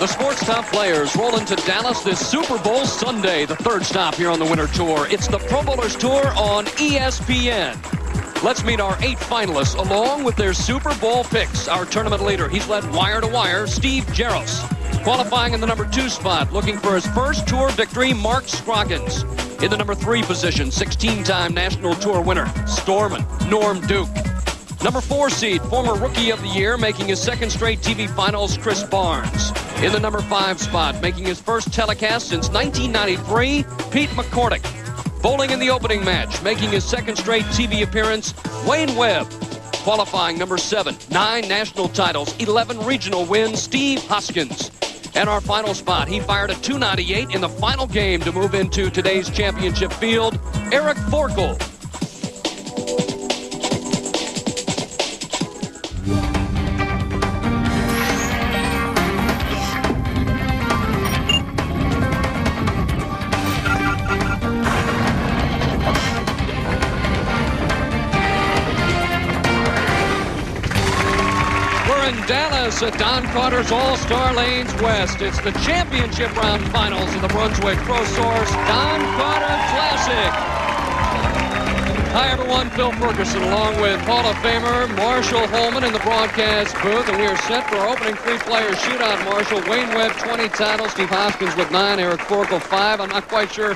The Sports Top players roll into Dallas this Super Bowl Sunday, the third stop here on the Winter Tour. It's the Pro Bowlers Tour on ESPN. Let's meet our 8 finalists along with their Super Bowl picks. Our tournament leader, he's led wire to wire, Steve Jaros. Qualifying in the number 2 spot, looking for his first tour victory, Mark Scroggins. In the number 3 position, 16-time National Tour winner, Stormin' Norm Duke. Number 4 seed, former Rookie of the Year, making his second straight TV Finals, Chris Barnes. In the number 5 spot, making his first telecast since 1993, Pete McCordic. Bowling in the opening match, making his second straight TV appearance, Wayne Webb. Qualifying number 7, 9 national titles, 11 regional wins, Steve Hoskins. And our final spot, he fired a .298 in the final game to move into today's championship field, Eric Forkel. Dallas at Don Carter's All-Star Lanes West. It's the championship round finals of the Brunswick Pro Source Don Carter Classic. Hi everyone, Phil Ferguson along with Hall of Famer Marshall Holman in the broadcast booth, and we are set for our opening 3-player shootout. Marshall, Wayne Webb 20 titles, Steve Hoskins with 9, Eric Forkel 5. I'm not quite sure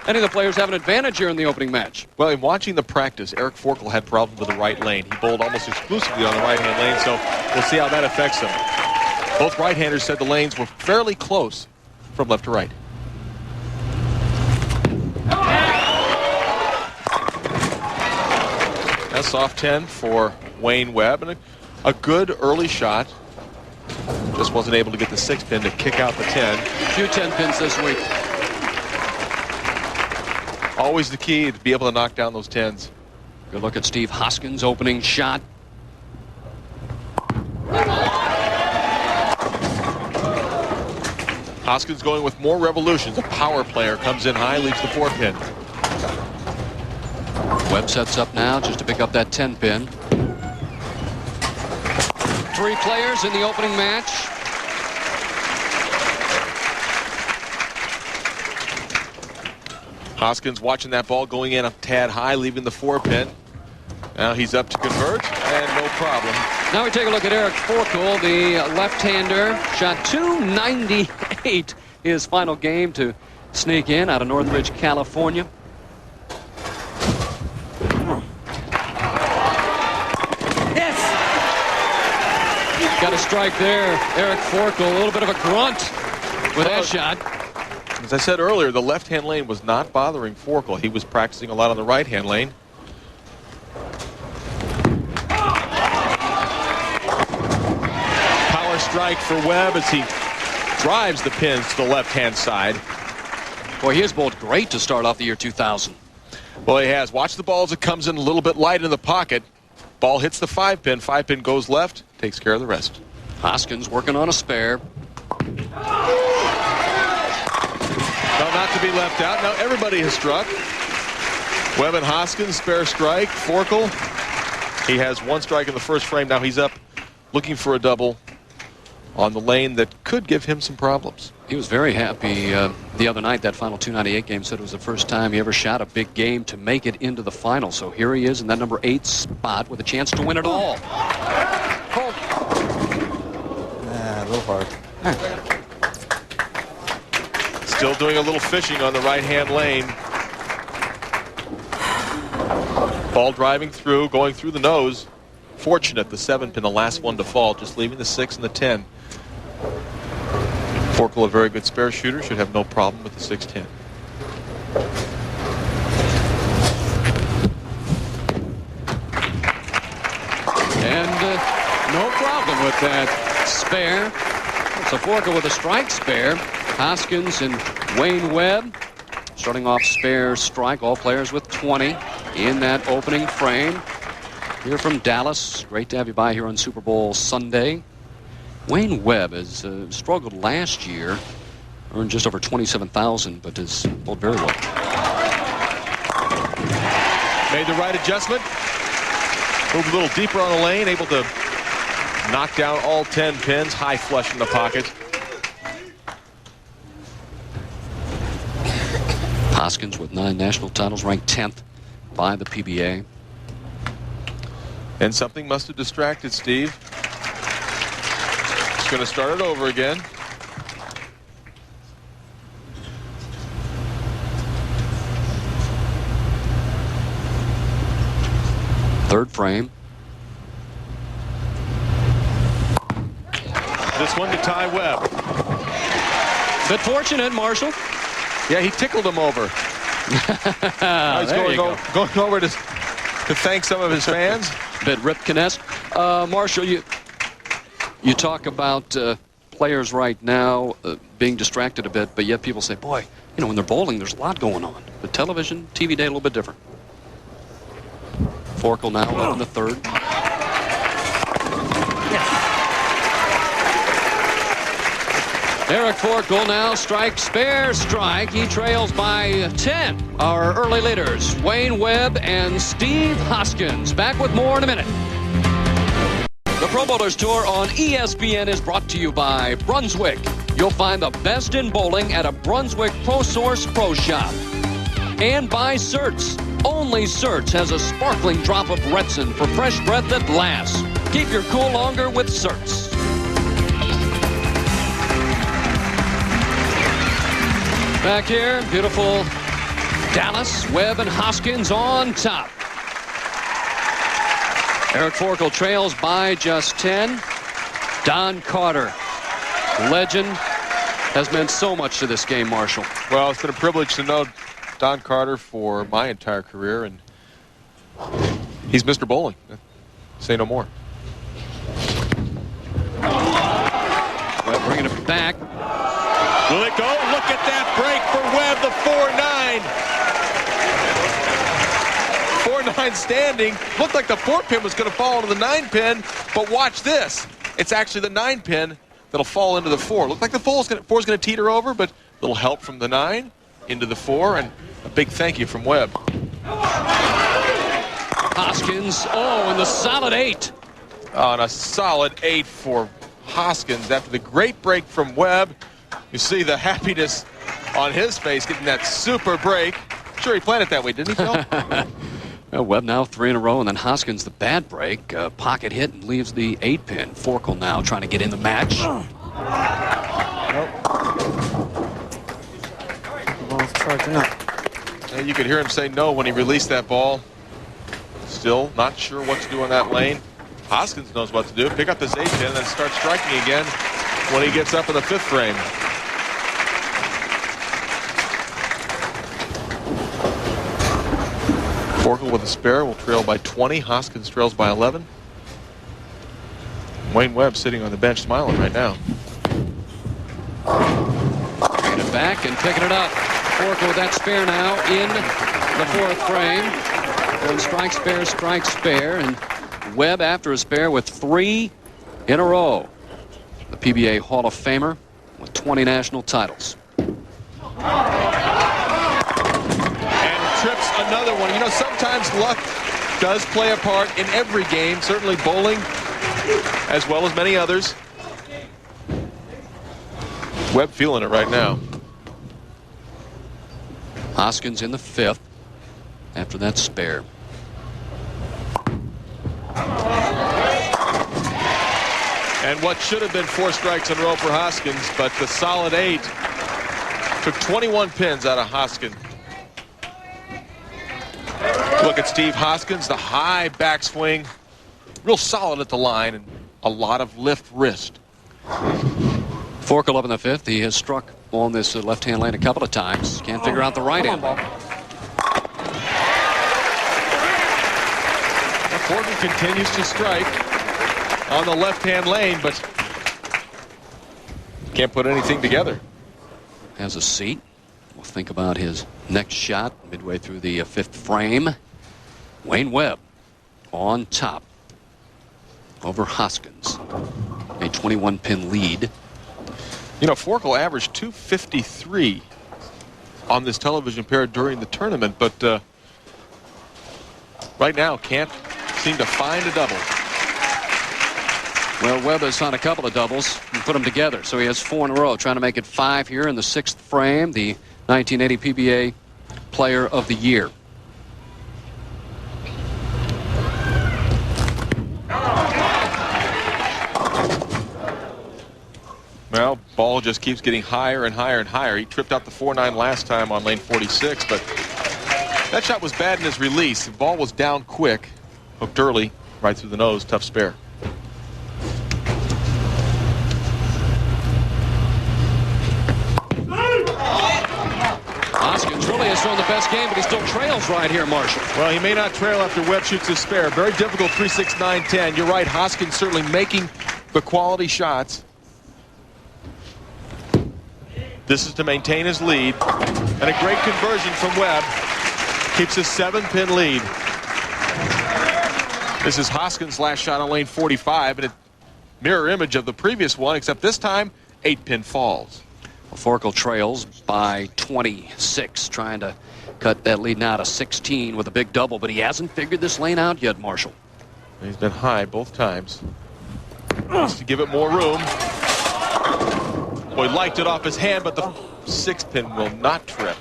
any of the players have an advantage here in the opening match. Well, in watching the practice, Eric Forkel had problems with the right lane. He bowled almost exclusively on the right-hand lane, so we'll see how that affects him. Both right-handers said the lanes were fairly close from left to right. A soft 10 for Wayne Webb, and a good early shot. Just wasn't able to get the 6-pin to kick out the 10. A few 10 pins this week. Always the key to be able to knock down those 10s. Good look at Steve Hoskins' opening shot. Hoskins going with more revolutions. A power player comes in high, leaves the 4-pin. Webb sets up now just to pick up that 10-pin. 3 players in the opening match. Hoskins watching that ball going in a tad high, leaving the 4-pin. Now he's up to convert, and no problem. Now we take a look at Eric Forkel, the left-hander. Shot .298 his final game to sneak in out of Northridge, California. Yes! Got a strike there. Eric Forkel, a little bit of a grunt with that shot. As I said earlier, the left-hand lane was not bothering Forkel. He was practicing a lot on the right-hand lane. Power strike for Webb as he drives the pins to the left-hand side. Boy, he has bowled great to start off the year 2000. Well, he has. Watch the ball as it comes in a little bit light in the pocket. Ball hits the 5-pin. 5-pin goes left, takes care of the rest. Hoskins working on a spare. No, not to be left out. Now everybody has struck. Webb and Hoskins, spare strike. Forkel, he has 1 strike in the first frame. Now he's up looking for a double on the lane that could give him some problems. He was very happy the other night. That final .298 game said it was the first time he ever shot a big game to make it into the final. So here he is in that number 8 spot with a chance to win it all. A little hard. Still doing a little fishing on the right-hand lane. Ball driving through, going through the nose. Fortunate, the 7-pin, the last one to fall, just leaving the 6 and the 10. Forkel, a very good spare shooter, should have no problem with the 6-10. And no problem with that spare. So Forkel with a strike spare. Hoskins and Wayne Webb starting off spare strike. All players with 20 in that opening frame. Here from Dallas. Great to have you by here on Super Bowl Sunday. Wayne Webb has struggled last year. Earned just over $27,000, but has bowled very well. Made the right adjustment. Moved a little deeper on the lane. Able to knock down all 10 pins. High flush in the pocket. Hoskins with 9 national titles, ranked 10th by the PBA. And something must have distracted Steve. He's going to start it over again. Third frame. This one to tie Webb. Bit fortunate, Marshall. Yeah, he tickled him over. He's going over to thank some of his fans. Bit Ripken-esque. Marshall, you talk about players right now being distracted a bit, but yet people say, boy, you know, when they're bowling, there's a lot going on. But television, TV day, a little bit different. Forkel now up in the third. Eric Forkel now strikes, spare strike. He trails by 10. Our early leaders, Wayne Webb and Steve Hoskins. Back with more in a minute. The Pro Bowlers Tour on ESPN is brought to you by Brunswick. You'll find the best in bowling at a Brunswick Pro Source Pro Shop. And by Certs. Only Certs has a sparkling drop of Retsin for fresh breath that lasts. Keep your cool longer with Certs. Back here, beautiful Dallas, Webb and Hoskins on top. Eric Forkel trails by just 10. Don Carter, legend, has meant so much to this game, Marshall. Well, it's been a privilege to know Don Carter for my entire career, and he's Mr. Bowling. Say no more. Well, bringing it back. Will it go? Look at that break for Webb, the 4-9. 4-9 standing. Looked like the 4-pin was going to fall into the 9-pin, but watch this. It's actually the 9-pin that'll fall into the 4. Looked like the 4's going to teeter over, but a little help from the 9 into the 4, and a big thank you from Webb. Hoskins, and the solid 8. On a solid 8 for Hoskins after the great break from Webb. You see the happiness on his face getting that super break. Sure, he planned it that way, didn't he, Phil? Well, Webb now 3 in a row, and then Hoskins the bad break. Pocket hit and leaves the 8-pin. Forkel now trying to get in the match. Nope. Ball's charging up. And you could hear him say no when he released that ball. Still not sure what to do in that lane. Hoskins knows what to do. Pick up this 8-pin and then start striking again when he gets up in the 5th frame. Forkel with a spare will trail by 20. Hoskins trails by 11. Wayne Webb sitting on the bench smiling right now. Bringing it back and picking it up. Forkel with that spare now in the 4th frame. Going strike, spare, and Webb after a spare with 3 in a row. The PBA Hall of Famer with 20 national titles. Trips another one. You know, sometimes luck does play a part in every game, certainly bowling as well as many others. Webb feeling it right now. Hoskins in the 5th after that spare. And what should have been 4 strikes in a row for Hoskins, but the solid 8 took 21 pins out of Hoskins. Look at Steve Hoskins, the high backswing, real solid at the line, and a lot of lift wrist. Forkel up in the 5th. He has struck on this left-hand lane a couple of times. Can't figure out the right-hand ball. Forkel continues to strike on the left-hand lane, but can't put anything together. Has a seat. We'll think about his next shot midway through the 5th frame. Wayne Webb on top over Hoskins. A 21-pin lead. You know, Forkel averaged 253 on this television pair during the tournament, but right now can't seem to find a double. Well, Webb has found a couple of doubles and put them together, so he has 4 in a row, trying to make it 5 here in the 6th frame. The 1980 PBA Player of the Year. Well, ball just keeps getting higher and higher and higher. He tripped out the 4-9 last time on lane 46, but that shot was bad in his release. The ball was down quick, hooked early, right through the nose, tough spare. Hoskins really has thrown the best game, but he still trails right here, Marshall. Well, he may not trail after Webb shoots his spare. Very difficult 3-6, 9-10. You're right, Hoskins certainly making the quality shots. This is to maintain his lead. And a great conversion from Webb. Keeps his 7-pin lead. This is Hoskins' last shot on lane 45, and a mirror image of the previous one, except this time, 8-pin falls. Forkel trails by 26, trying to cut that lead now to 16 with a big double, but he hasn't figured this lane out yet, Marshall. He's been high both times. Wants to give it more room. Boy, liked it off his hand, but the 6-pin will not trip.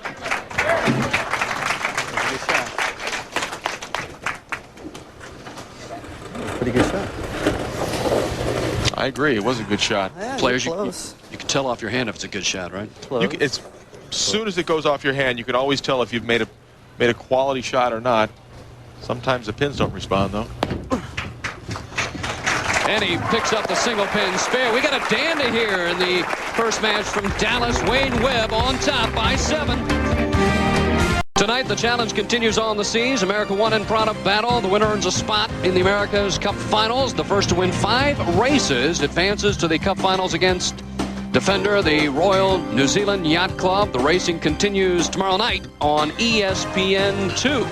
Pretty good shot. I agree. It was a good shot. Yeah, Players, you can tell off your hand if it's a good shot, right? As soon as it goes off your hand, you can always tell if you've made a quality shot or not. Sometimes the pins don't respond, though. And he picks up the single pin spare. We got a dandy here in the first match from Dallas. Wayne Webb on top by 7. Tonight, the challenge continues on the seas. America 1 and Prada battle. The winner earns a spot in the America's Cup Finals. The first to win 5 races advances to the Cup Finals against defender, the Royal New Zealand Yacht Club. The racing continues tomorrow night on ESPN2.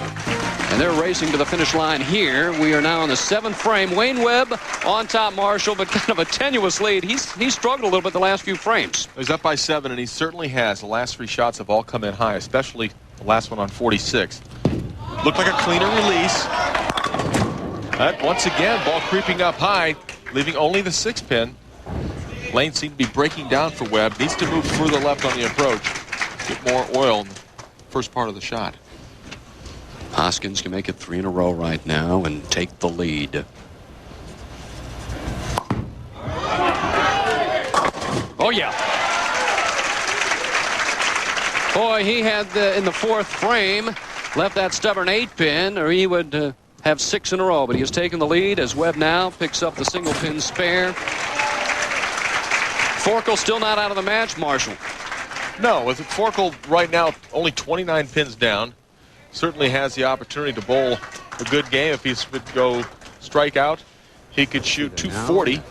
And they're racing to the finish line here. We are now in the 7th frame. Wayne Webb on top, Marshall, but kind of a tenuous lead. He's struggled a little bit the last few frames. He's up by 7, and he certainly has. The last 3 shots have all come in high, especially the last one on 46. Looked like a cleaner release. But once again, ball creeping up high, leaving only the 6-pin. Lane seemed to be breaking down for Webb. Needs to move further left on the approach. Get more oil in the first part of the shot. Hoskins can make it 3 in a row right now and take the lead. Oh, yeah. Boy, he had in the 4th frame left that stubborn 8-pin, or he would have 6 in a row. But he has taken the lead as Webb now picks up the single pin spare. Forkel still not out of the match, Marshall. No, with Forkel right now only 29 pins down. Certainly has the opportunity to bowl a good game. If he would go strike out, he could shoot 240.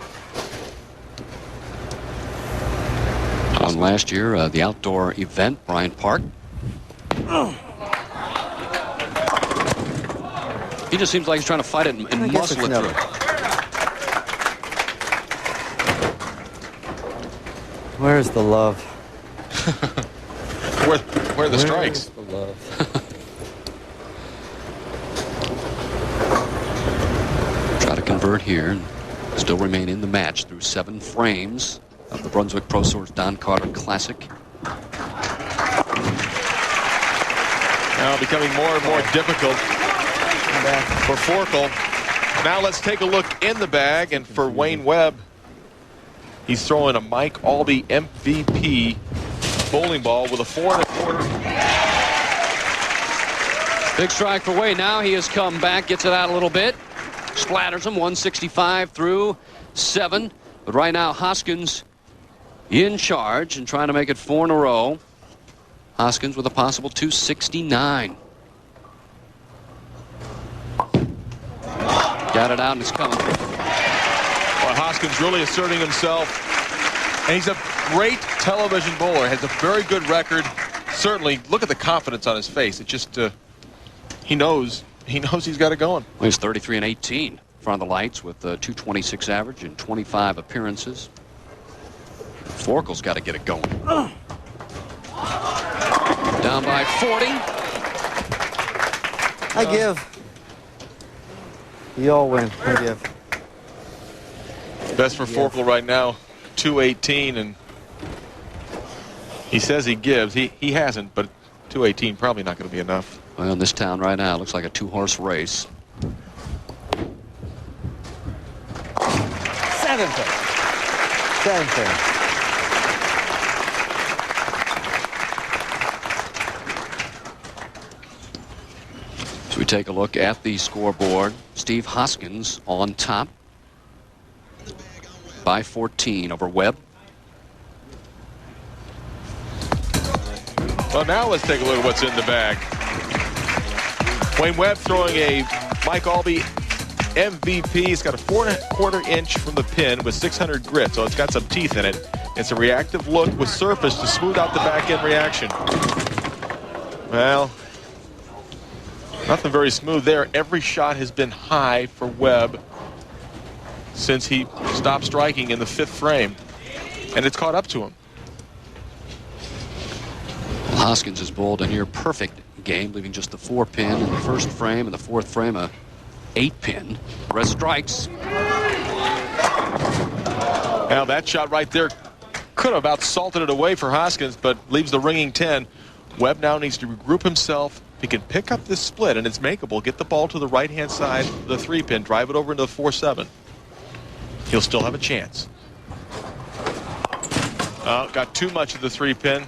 Won last year, the outdoor event, Bryant Park. He just seems like he's trying to fight it and muscle it through. Where's the love? Where are the strikes? The love. Try to convert here and still remain in the match through 7 frames of the Brunswick Pro Source Don Carter Classic. Now becoming more and more difficult for Forkel. Now let's take a look in the bag, and for Wayne Webb, he's throwing a Mike Albee MVP bowling ball with a 4 1/4. Big strike for Wayne. Now he has come back, gets it out a little bit, splatters him 165 through 7. But right now Hoskins in charge and trying to make it 4 in a row. Hoskins with a possible 269. Got it out and it's coming. Well, Hoskins really asserting himself. And he's a great television bowler. Has a very good record. Certainly, look at the confidence on his face. It just, he knows he's got it going. Well, he's 33 and 18 in front of the lights with a 226 average and 25 appearances. Forkel's got to get it going. Down by 40. I give. You all win. I give. Best for Forkel right now, 218, and he says he gives. He hasn't, but 218 probably not going to be enough. Well, in this town right now, it looks like a two-horse race. 7 frames. 7 frames. So we take a look at the scoreboard. Steve Hoskins on top by 14 over Webb. Well, now let's take a look at what's in the bag. Wayne Webb throwing a Mike Albee MVP. It's got a 4 1/4 inch from the pin with 600 grit, so it's got some teeth in it. It's a reactive look with surface to smooth out the back end reaction. Well, nothing very smooth there. Every shot has been high for Webb since he stopped striking in the 5th frame, and it's caught up to him. Well, Hoskins has bowled a near perfect game, leaving just the 4-pin in the 1st frame and the 4th frame a 8-pin. Rest strikes. Now that shot right there could have about salted it away for Hoskins, but leaves the ringing 10. Webb now needs to regroup himself. He can pick up this split, and it's makeable. Get the ball to the right-hand side of the 3-pin, drive it over into the 4-7. He'll still have a chance. Oh, got too much of the 3-pin.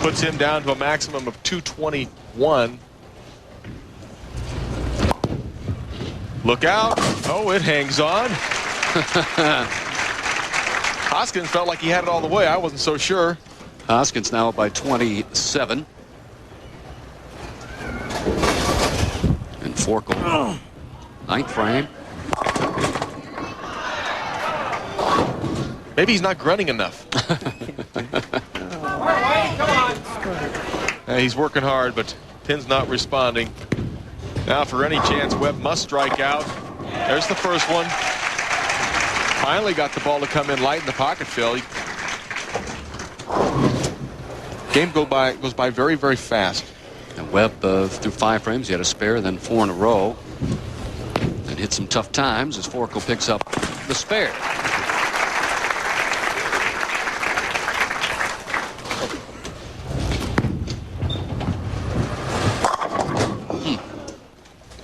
Puts him down to a maximum of 221. Look out. Oh, it hangs on. Hoskins felt like he had it all the way. I wasn't so sure. Hoskins now up by 27. And Forkel. 9th frame. Maybe he's not grunting enough. He's working hard, but pin's not responding. Now for any chance, Webb must strike out. There's the first one. Finally got the ball to come in light in the pocket, Phil. Game goes by very, very fast. And Webb through 5 frames, he had a spare, then 4 in a row. And hit some tough times as Forkel picks up the spare.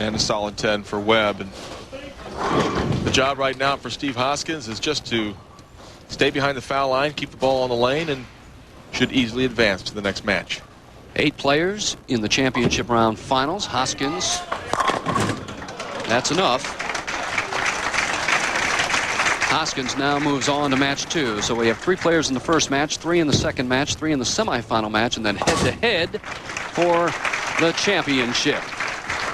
And a solid 10 for Webb. And the job right now for Steve Hoskins is just to stay behind the foul line, keep the ball on the lane, and should easily advance to the next match. 8 players in the championship round finals. Hoskins, that's enough. Hoskins now moves on to match 2. So we have 3 players in the first match, 3 in the second match, 3 in the semifinal match, and then head-to-head for the championship.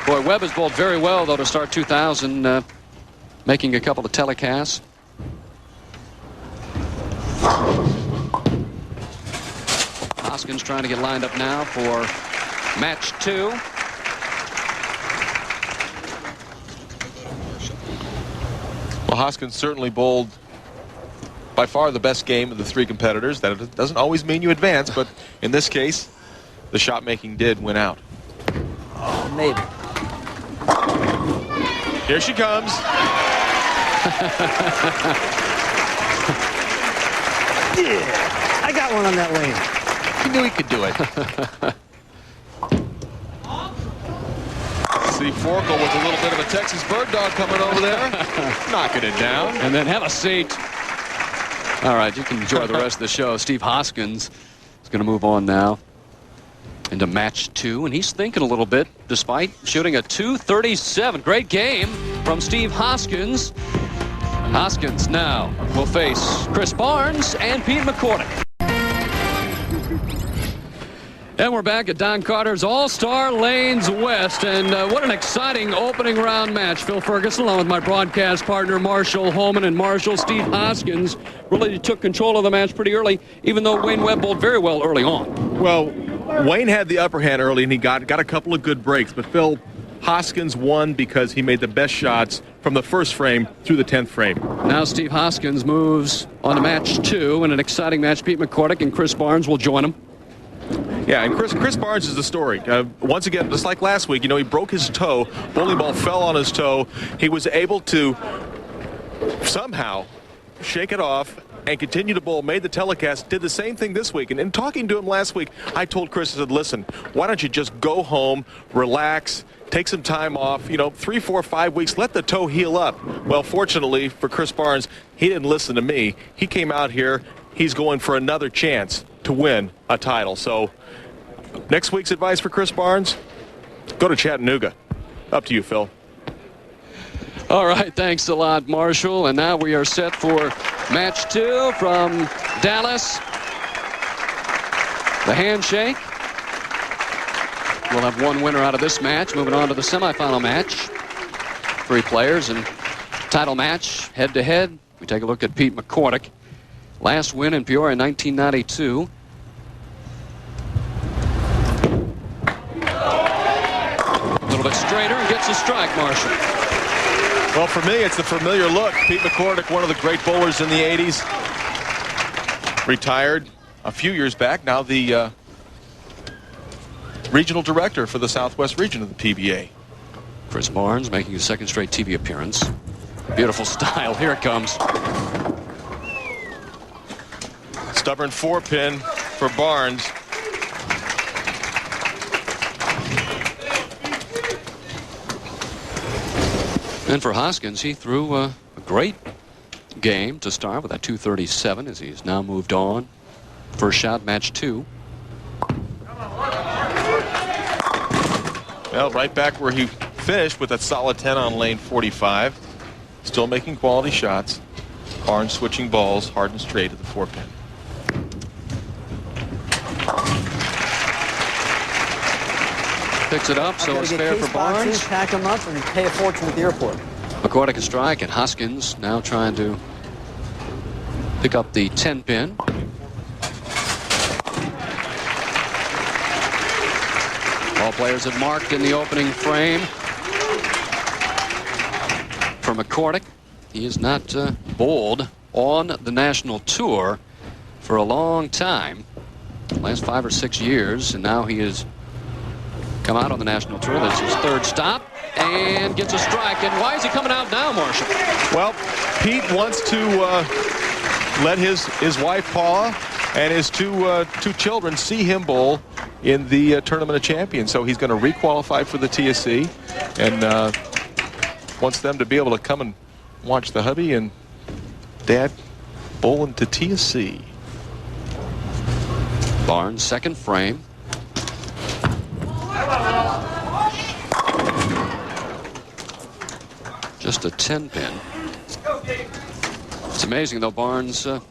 Boy, Webb has bowled very well, though, to start 2000, making a couple of telecasts. Hoskins trying to get lined up now for match 2. Well, Hoskins certainly bowled by far the best game of the 3 competitors. That doesn't always mean you advance, but in this case, the shot making did win out. Oh, maybe. Here she comes. Yeah, I got one on that lane. He knew he could do it. See Forkel with a little bit of a Texas bird dog coming over there. Knocking it down. And then have a seat. All right, you can enjoy the rest of the show. Steve Hoskins is going to move on now into match 2, and he's thinking a little bit despite shooting a 237. Great game from Steve Hoskins. Hoskins now will face Chris Barnes and Pete McCordic. And we're back at Don Carter's All-Star Lanes West, and what an exciting opening round match. Phil Ferguson along with my broadcast partner Marshall Holman. And Marshall, Steve Hoskins really took control of the match pretty early, even though Wayne Webb bowled very well early on. Well, Wayne had the upper hand early, and he got a couple of good breaks, but Phil, Hoskins won because he made the best shots from the 1st frame through the 10th frame. Now Steve Hoskins moves on to match 2 in an exciting match. Pete McCordic and Chris Barnes will join him. Yeah, and Chris Barnes is the story. Once again, just like last week, he broke his toe. Bowling ball fell on his toe. He was able to somehow shake it off and continue to bowl, made the telecast, did the same thing this week. And in talking to him last week, I told Chris, I said, listen, why don't you just go home, relax, take some time off, 3, 4, 5 weeks, let the toe heal up. Well, fortunately for Chris Barnes, he didn't listen to me. He came out here. He's going for another chance to win a title. So next week's advice for Chris Barnes, go to Chattanooga. Up to you, Phil. All right, thanks a lot, Marshall. And now we are set for match 2 from Dallas. The handshake. We'll have one winner out of this match. Moving on to the semifinal match. 3 players and title match head-to-head. We take a look at Pete McCordic. Last win in Peoria in 1992. A little bit straighter and gets a strike, Marshall. Well, for me, it's a familiar look. Pete McCordic, one of the great bowlers in the 80s. Retired a few years back. Now the regional director for the Southwest region of the PBA. Chris Barnes making his 2nd straight TV appearance. Beautiful style. Here it comes. Stubborn 4-pin for Barnes. And for Hoskins, he threw a great game to start with that 237 as he's now moved on. First shot, match 2. Well, right back where he finished with a solid 10 on lane 45. Still making quality shots. Barnes switching balls hard and straight at the 4-pin. Picks it up, so it's fair for Barnes. Pack him up and pay a fortune at the airport. McCordic a strike, and Hoskins now trying to pick up the 10-pin. All players have marked in the opening frame. For McCordic, he is not bowled on the national tour for a long time, last 5 or 6 years, and now he has come out on the national tour. That's his 3rd stop and gets a strike. And why is he coming out now, Marshall? Well, Pete wants to let his wife Paula and his two children see him bowl in the Tournament of Champions. So he's going to re-qualify for the TSC and wants them to be able to come and watch the hubby and dad bowl into TSC. Barnes, 2nd frame. Just a 10-pin. It's amazing, though, Barnes. Look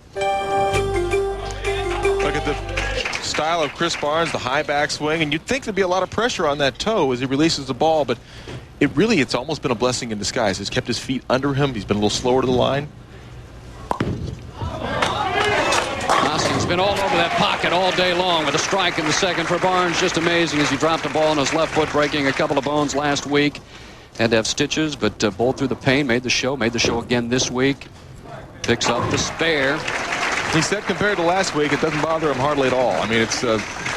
at the style of Chris Barnes, the high backswing, and you'd think there'd be a lot of pressure on that toe as he releases the ball, but it's almost been a blessing in disguise. He's kept his feet under him. He's been a little slower to the line. Hoskins been all over that pocket all day long with a strike in the 2nd for Barnes. Just amazing as he dropped the ball on his left foot, breaking a couple of bones last week. Had to have stitches, but bowled through the pain, made the show again this week. Picks up the spare. He said compared to last week, it doesn't bother him hardly at all. I mean, it's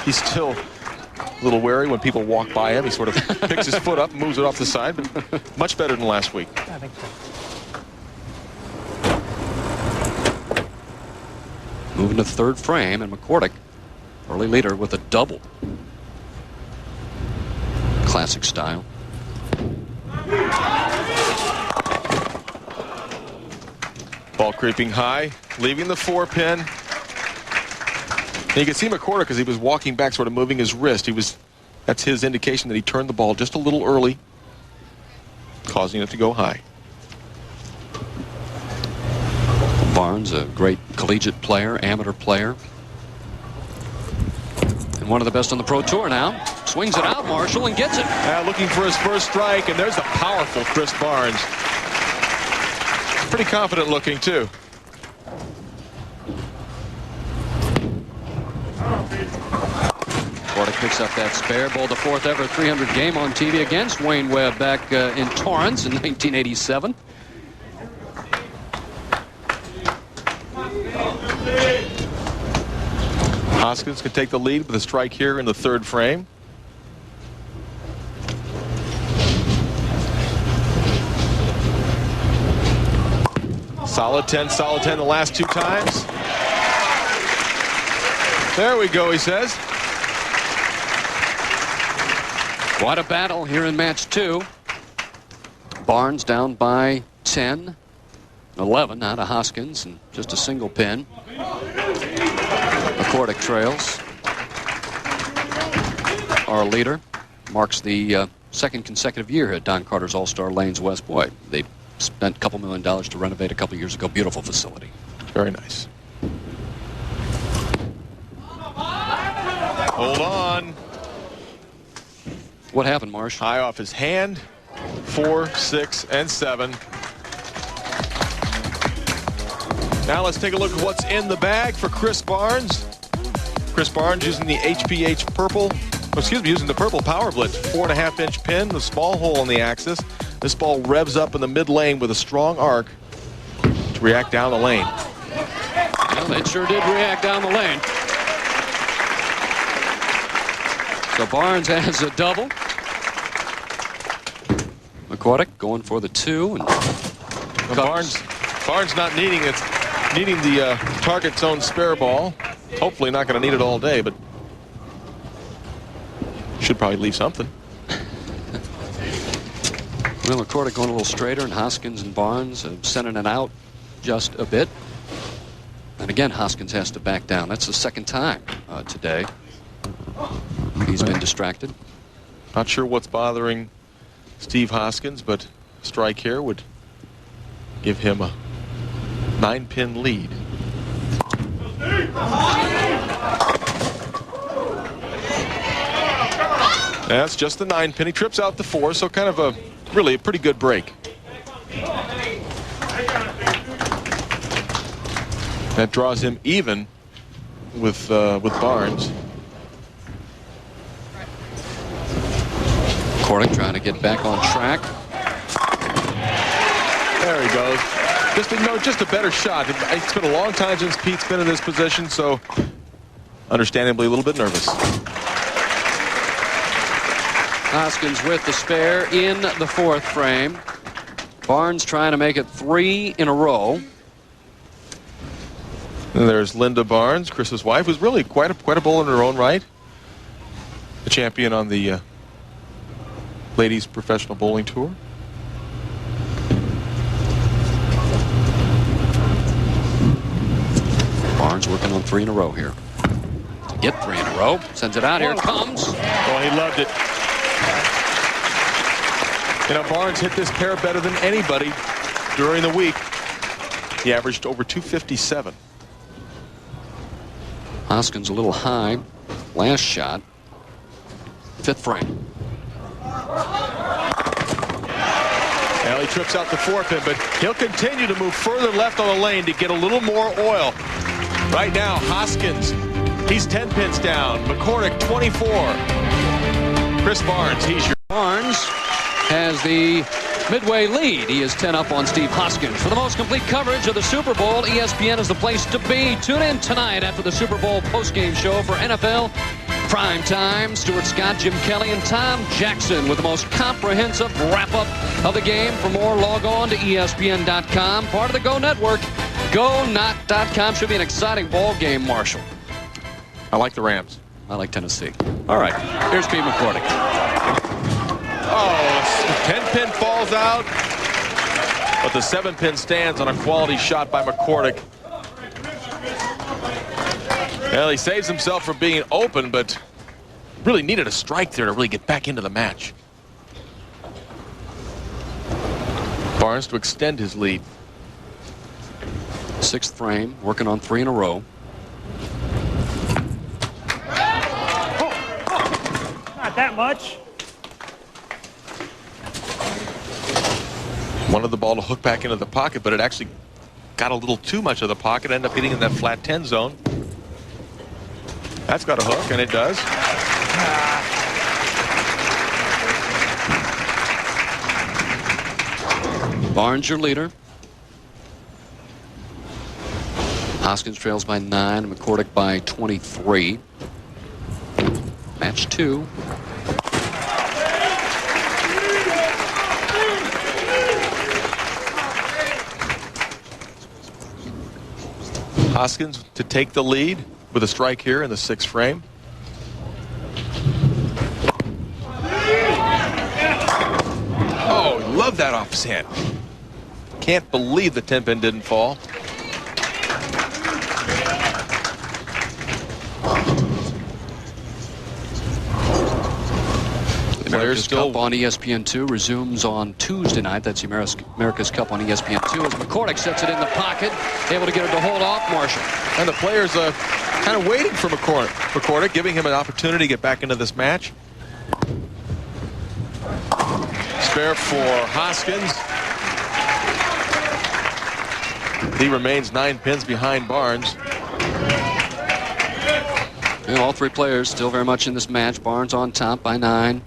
he's still a little wary when people walk by him. He sort of picks his foot up and moves it off the side, but much better than last week. I think so. Moving to 3rd frame, and McCordic, early leader with a double. Classic style. Ball creeping high, leaving the 4-pin. And you can see McCordic as he was walking back, sort of moving his wrist. That's his indication that he turned the ball just a little early, causing it to go high. Barnes, a great collegiate player, amateur player, and one of the best on the Pro Tour now. Swings it out, Marshall, and gets it. Looking for his 1st strike, and there's the powerful Chris Barnes. Pretty confident looking, too. McCordic picks up that spare, bowled the 4th ever 300 game on TV against Wayne Webb back in Torrance in 1987. Hoskins can take the lead with a strike here in the 3rd frame. Solid 10 the last 2 times. There we go, he says. What a battle here in match 2. Barnes down by 10. 11 out of Hoskins and just a single pin. McCordic trails. Our leader marks the second consecutive year at Don Carter's All-Star Lanes West. Boy, they spent a couple $1 million to renovate a couple years ago. Beautiful facility. Very nice. Hold on. What happened, Marsh? High off his hand. 4, 6, and 7. Now let's take a look at what's in the bag for Chris Barnes. Chris Barnes using the HPH purple, using the purple Power Blitz 4.5-inch pin, the small hole in the axis. This ball revs up in the mid lane with a strong arc to react down the lane. Well, it sure did react down the lane. So Barnes has a double. McCordic going for the 2. And Barnes not needing it. Needing the target zone spare ball. Hopefully not going to need it all day, but should probably leave something. Well, McCordic going a little straighter, and Hoskins and Barnes sending it out just a bit. And again, Hoskins has to back down. That's the second time today he's been distracted. Not sure what's bothering Steve Hoskins, but a strike here would give him a 9-pin lead. That's just the 9-pin. He trips out the 4, so kind of really a pretty good break. That draws him even with Barnes. McCordic trying to get back on track. There he goes. Just a better shot. It's been a long time since Pete's been in this position, so understandably a little bit nervous. Hoskins with the spare in the 4th frame. Barnes trying to make it 3 in a row. And there's Linda Barnes, Chris's wife, who's really quite a bowler in her own right. A champion on the Ladies Professional Bowling Tour. Barnes working on 3 in a row here. To get 3 in a row. Sends it out. Here it comes. Oh, he loved it. You know, Barnes hit this pair better than anybody during the week. He averaged over 257. Hoskins a little high. Last shot. 5th frame. Well, he trips out the 4-pin, but he'll continue to move further left on the lane to get a little more oil. Right now, Hoskins, he's 10 pins down. McCordic, 24. Chris Barnes, he's your... Barnes has the midway lead. He is 10 up on Steve Hoskins. For the most complete coverage of the Super Bowl, ESPN is the place to be. Tune in tonight after the Super Bowl postgame show for NFL Prime Time. Stuart Scott, Jim Kelly, and Tom Jackson with the most comprehensive wrap-up of the game. For more, log on to ESPN.com. Part of the Go Network. GoNot.com. Should be an exciting ball game, Marshall. I like the Rams. I like Tennessee. All right, here's Steve McCordic. Oh, 10-pin falls out, but the 7-pin stands on a quality shot by McCordic. Well, he saves himself from being open, but really needed a strike there to really get back into the match. Barnes to extend his lead. 6th frame, working on 3 in a row. Not that much. Wanted the ball to hook back into the pocket, but it actually got a little too much of the pocket, ended up hitting in that flat 10 zone. That's got a hook, and it does. Barnes, your leader. Hoskins trails by 9, McCordic by 23. Match 2. Hoskins to take the lead with a strike here in the 6th frame. Oh, love that off his hand. Can't believe the 10-pin didn't fall. America's Cup on ESPN2 resumes on Tuesday night. That's the America's Cup on ESPN2 as McCordic sets it in the pocket, able to get it to hold off Marshall. And the players kind of waiting for McCordic, giving him an opportunity to get back into this match. Spare for Hoskins. He remains 9 pins behind Barnes. And all 3 players still very much in this match. Barnes on top by 9.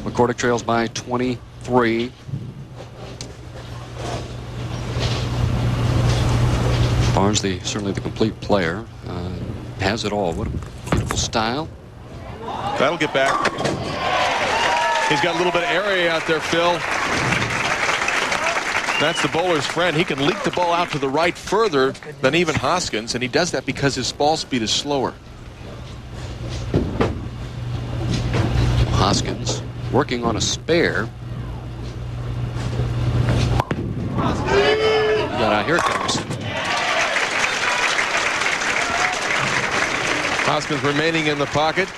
McCordic trails by 23. Barnes, certainly the complete player, has it all. What a beautiful style. That'll get back. He's got a little bit of area out there, Phil. That's the bowler's friend. He can leak the ball out to the right further than even Hoskins, and he does that because his ball speed is slower. Hoskins working on a spare. Here it comes. Hoskins remaining in the pocket.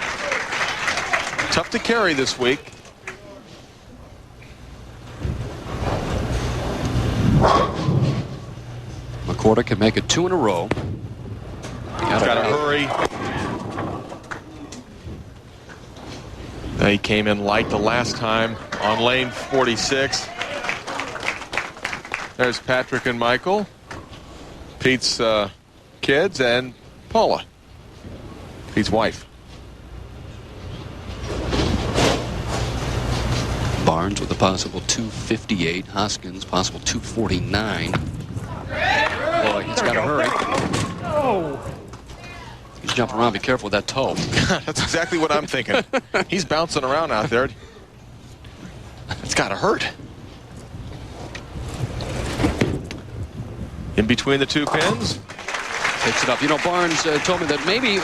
Tough to carry this week. McCordic can make it 2 in a row. Got to hurry. He came in light the last time on lane 46. There's Patrick and Michael, Pete's kids, and Paula, Pete's wife. Barnes with a possible 258. Hoskins possible 249. Boy, he's got to hurry. Oh. He's jumping around. Be careful with that toe. That's exactly what I'm thinking. He's bouncing around out there. It's got to hurt. In between the 2 pins. Takes it up. You know, Barnes told me that maybe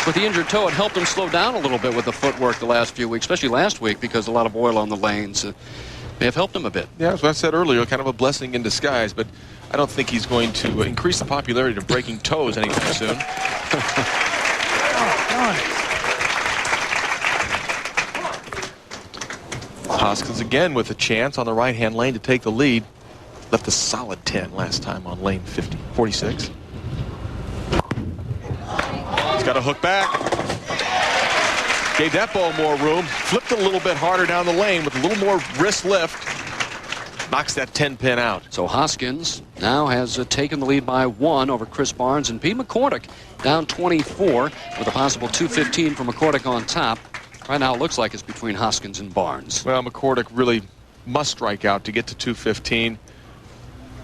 with the injured toe, it helped him slow down a little bit with the footwork the last few weeks, especially last week because a lot of oil on the lanes may have helped him a bit. Yeah, as I said earlier, kind of a blessing in disguise, but I don't think he's going to increase the popularity of breaking toes anytime soon. Hoskins again with a chance on the right-hand lane to take the lead. Left a solid 10 last time on lane 46. He's got to hook back. Gave that ball more room. Flipped it a little bit harder down the lane with a little more wrist lift. Knocks that 10 pin out. So Hoskins now has taken the lead by 1 over Chris Barnes, and Pete McCordic down 24 with a possible 215 for McCordic on top. Right now it looks like it's between Hoskins and Barnes. Well, McCordic really must strike out to get to 215.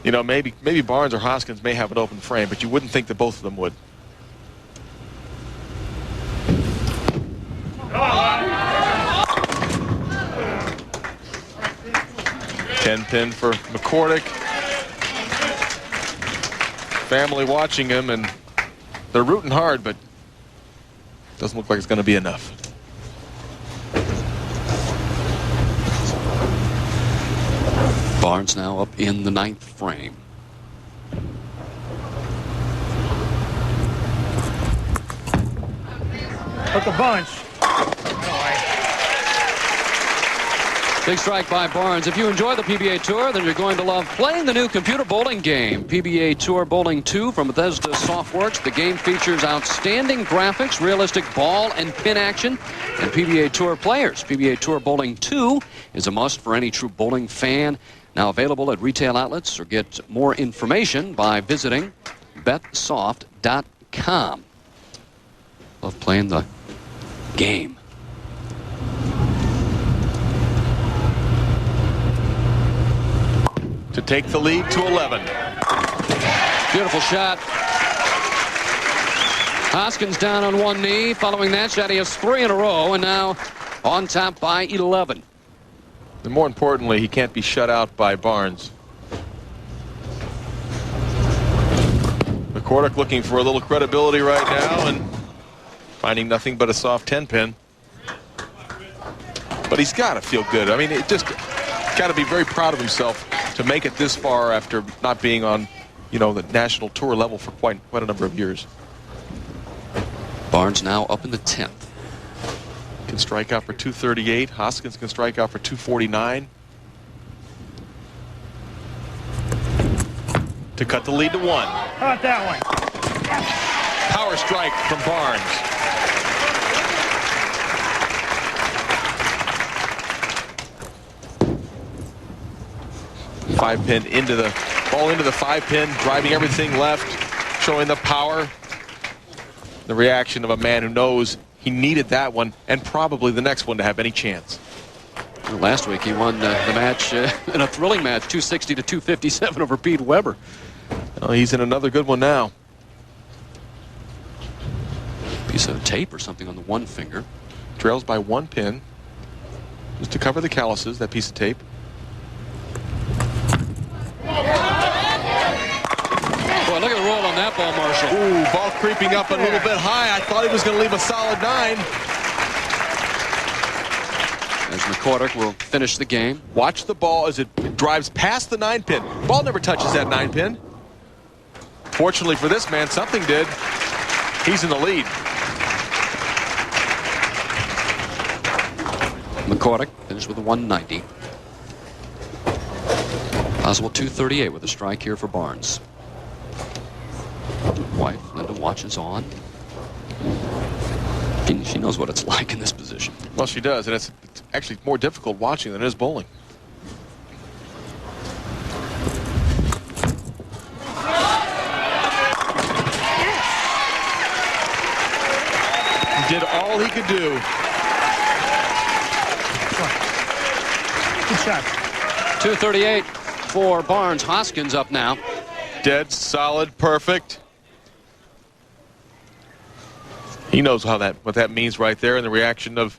You know, maybe Barnes or Hoskins may have an open frame, but you wouldn't think that both of them would. Ten pin for McCordic. Family watching him, and they're rooting hard, but doesn't look like it's going to be enough. Barnes now up in the 9th frame. Hook a bunch. Big strike by Barnes. If you enjoy the PBA Tour, then you're going to love playing the new computer bowling game, PBA Tour Bowling 2 from Bethesda Softworks. The game features outstanding graphics, realistic ball and pin action, and PBA Tour players. PBA Tour Bowling 2 is a must for any true bowling fan. Now available at retail outlets, or get more information by visiting bethsoft.com. Love playing the game. To take the lead to 11. Beautiful shot. Hoskins down on one knee. Following that shot, he has 3 in a row, and now on top by 11. And more importantly, he can't be shut out by Barnes. McCordic looking for a little credibility right now and finding nothing but a soft 10-pin. But he's got to feel good. I mean, it just got to be very proud of himself to make it this far after not being on, you know, the national tour level for quite a number of years. Barnes now up in the 10th. Can strike out for 238. Hoskins can strike out for 249. To cut the lead to 1. How about that one? Power strike from Barnes. Five-pin into the ball, into the 5-pin, driving everything left, showing the power. The reaction of a man who knows he needed that one and probably the next one to have any chance. Well, last week he won the match in a thrilling match, 260 to 257 over Pete Weber. Oh, he's in another good one now. Piece of tape or something on the one finger. Trails by 1 pin. Just to cover the calluses, that piece of tape. Boy, look at the roll on that ball, Marshall. Ooh, ball creeping up a little bit high. I thought he was going to leave a solid 9. As McCordic will finish the game. Watch the ball as it drives past the 9-pin. Ball never touches that 9-pin. Fortunately for this man, something did. He's in the lead. McCordic finished with a 190. Possible 238 with a strike here for Barnes. Wife, Linda, watches on. She knows what it's like in this position. Well, she does, and it's actually more difficult watching than it is bowling. He did all he could do. Good shot. 238 for Barnes. Hoskins up now. Dead, solid, perfect. He knows what that means right there, and the reaction of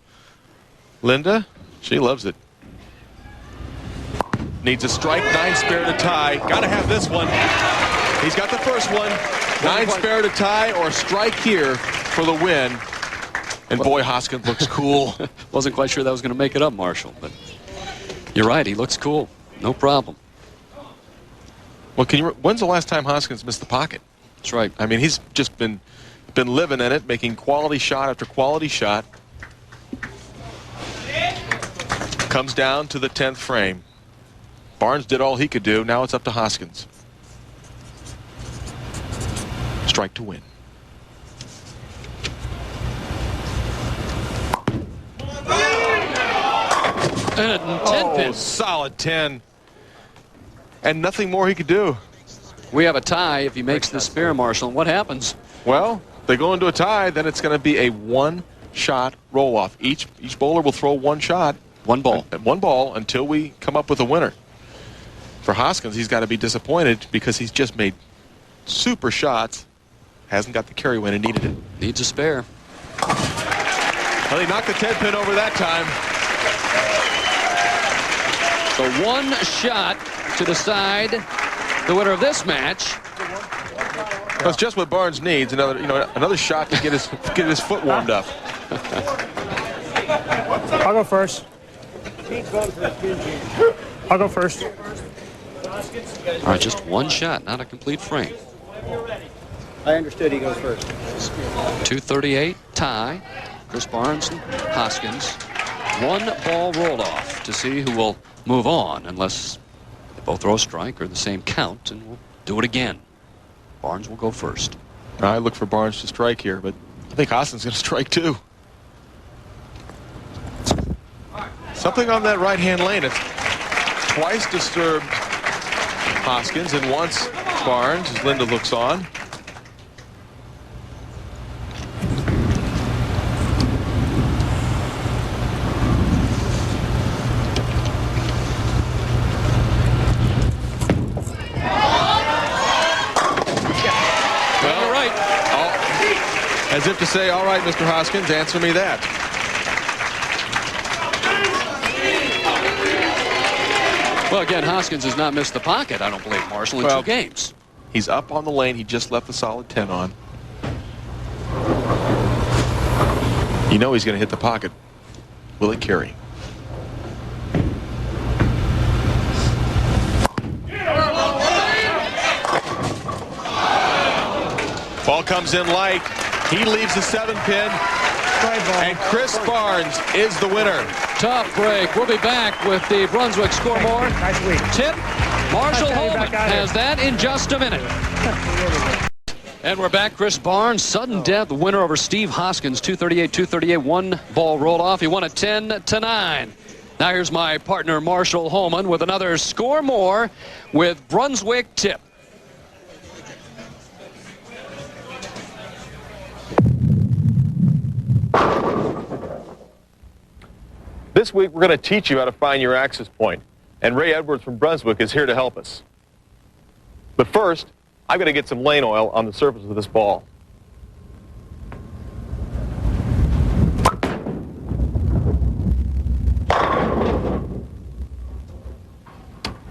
Linda, she loves it. Needs a strike, 9 spare to tie. Got to have this one. He's got the first one. 9 spare to tie or strike here for the win. And boy, Hoskins looks cool. Wasn't quite sure that was going to make it up, Marshall, but you're right. He looks cool. No problem. Well, when's the last time Hoskins missed the pocket? That's right. I mean, he's just been living in it, making quality shot after quality shot. Comes down to the 10th frame. Barnes did all he could do. Now it's up to Hoskins. Strike to win. And a 10-pin. Oh, solid 10. And nothing more he could do. We have a tie if he makes the spare, Marshall. And what happens? Well, they go into a tie, then it's going to be a 1-shot roll-off. Each bowler will throw 1 shot. 1 ball. One ball until we come up with a winner. For Hoskins, he's got to be disappointed because he's just made super shots. Hasn't got the carry when he needed it. Needs a spare. Well, he knocked the 10-pin over that time. So 1 shot to decide the winner of this match. That's just what Barnes needs. Another shot to get his foot warmed up. I'll go first. I'll go first. All right, just 1 shot, not a complete frame. I understood he goes first. 238 tie. Chris Barnes and Hoskins. 1 ball roll off to see who will move on unless they both throw a strike or the same count, and we'll do it again. Barnes will go first. I look for Barnes to strike here, but I think Hoskins going to strike too. Something on that right-hand lane. It's twice disturbed Hoskins and once Barnes as Linda looks on. As if to say, all right, Mr. Hoskins, answer me that. Well, again, Hoskins has not missed the pocket, I don't believe, Marshall, in 2 games. He's up on the lane. He just left the solid 10 on. You know he's going to hit the pocket. Will it carry? Ball comes in light. He leaves the 7-pin. And Chris Barnes is the winner. Tough break. We'll be back with the Brunswick scoreboard. Nice week. Tip. Marshall Holman back out has that in just a minute. And we're back. Chris Barnes, sudden death, winner over Steve Hoskins, 238-238. One ball rolled off. He won it 10-9. Now here's my partner, Marshall Holman, with another Score More with Brunswick Tip. This week, we're going to teach you how to find your axis point. And Ray Edwards from Brunswick is here to help us. But first, I've got to get some lane oil on the surface of this ball.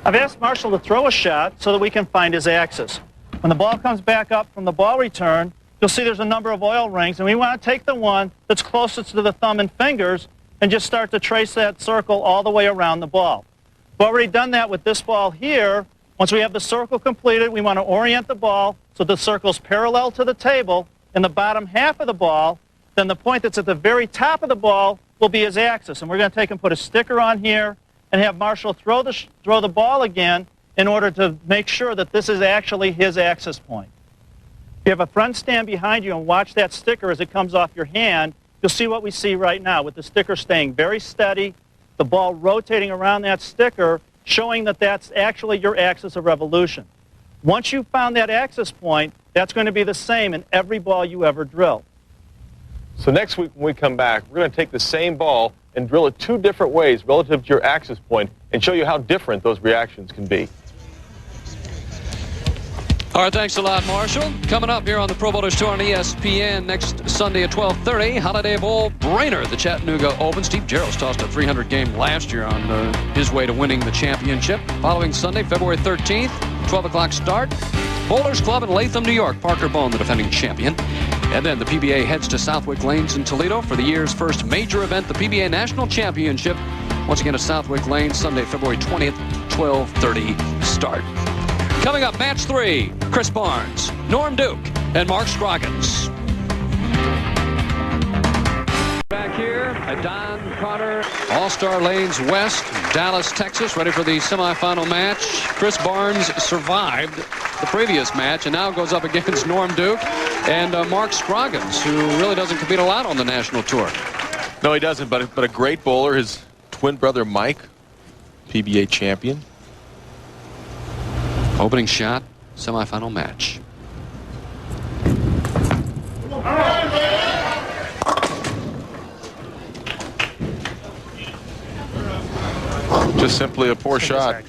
I've asked Marshall to throw a shot so that we can find his axis. When the ball comes back up from the ball return, you'll see there's a number of oil rings, and we want to take the one that's closest to the thumb and fingers and just start to trace that circle all the way around the ball. We've already done that with this ball here. Once we have the circle completed, we want to orient the ball so the circle's parallel to the table in the bottom half of the ball. Then the point that's at the very top of the ball will be his axis. And we're going to take and put a sticker on here and have Marshall throw the ball again in order to make sure that this is actually his axis point. If you have a friend stand behind you and watch that sticker as it comes off your hand, you'll see what we see right now with the sticker staying very steady, the ball rotating around that sticker, showing that that's actually your axis of revolution. Once you've found that axis point, that's going to be the same in every ball you ever drill. So next week when we come back, we're going to take the same ball and drill it 2 different ways relative to your axis point and show you how different those reactions can be. All right, thanks a lot, Marshall. Coming up here on the Pro Bowlers Tour on ESPN next Sunday at 12:30, Holiday Bowl brainer, the Chattanooga Open. Steve Jaros tossed a 300 game last year on his way to winning the championship. Following Sunday, February 13th, 12 o'clock start. Bowlers Club in Latham, New York. Parker Bone, the defending champion. And then the PBA heads to Southwick Lanes in Toledo for the year's first major event, the PBA National Championship. Once again at Southwick Lanes, Sunday, February 20th, 12:30 start. Coming up, match 3, Chris Barnes, Norm Duke, and Mark Scroggins. Back here at Don Carter, All-Star Lanes West, Dallas, Texas, ready for the semifinal match. Chris Barnes survived the previous match and now goes up against Norm Duke and Mark Scroggins, who really doesn't compete a lot on the national tour. No, he doesn't, but a great bowler. His twin brother, Mike, PBA champion. Opening shot, semifinal match. Just simply a poor shot.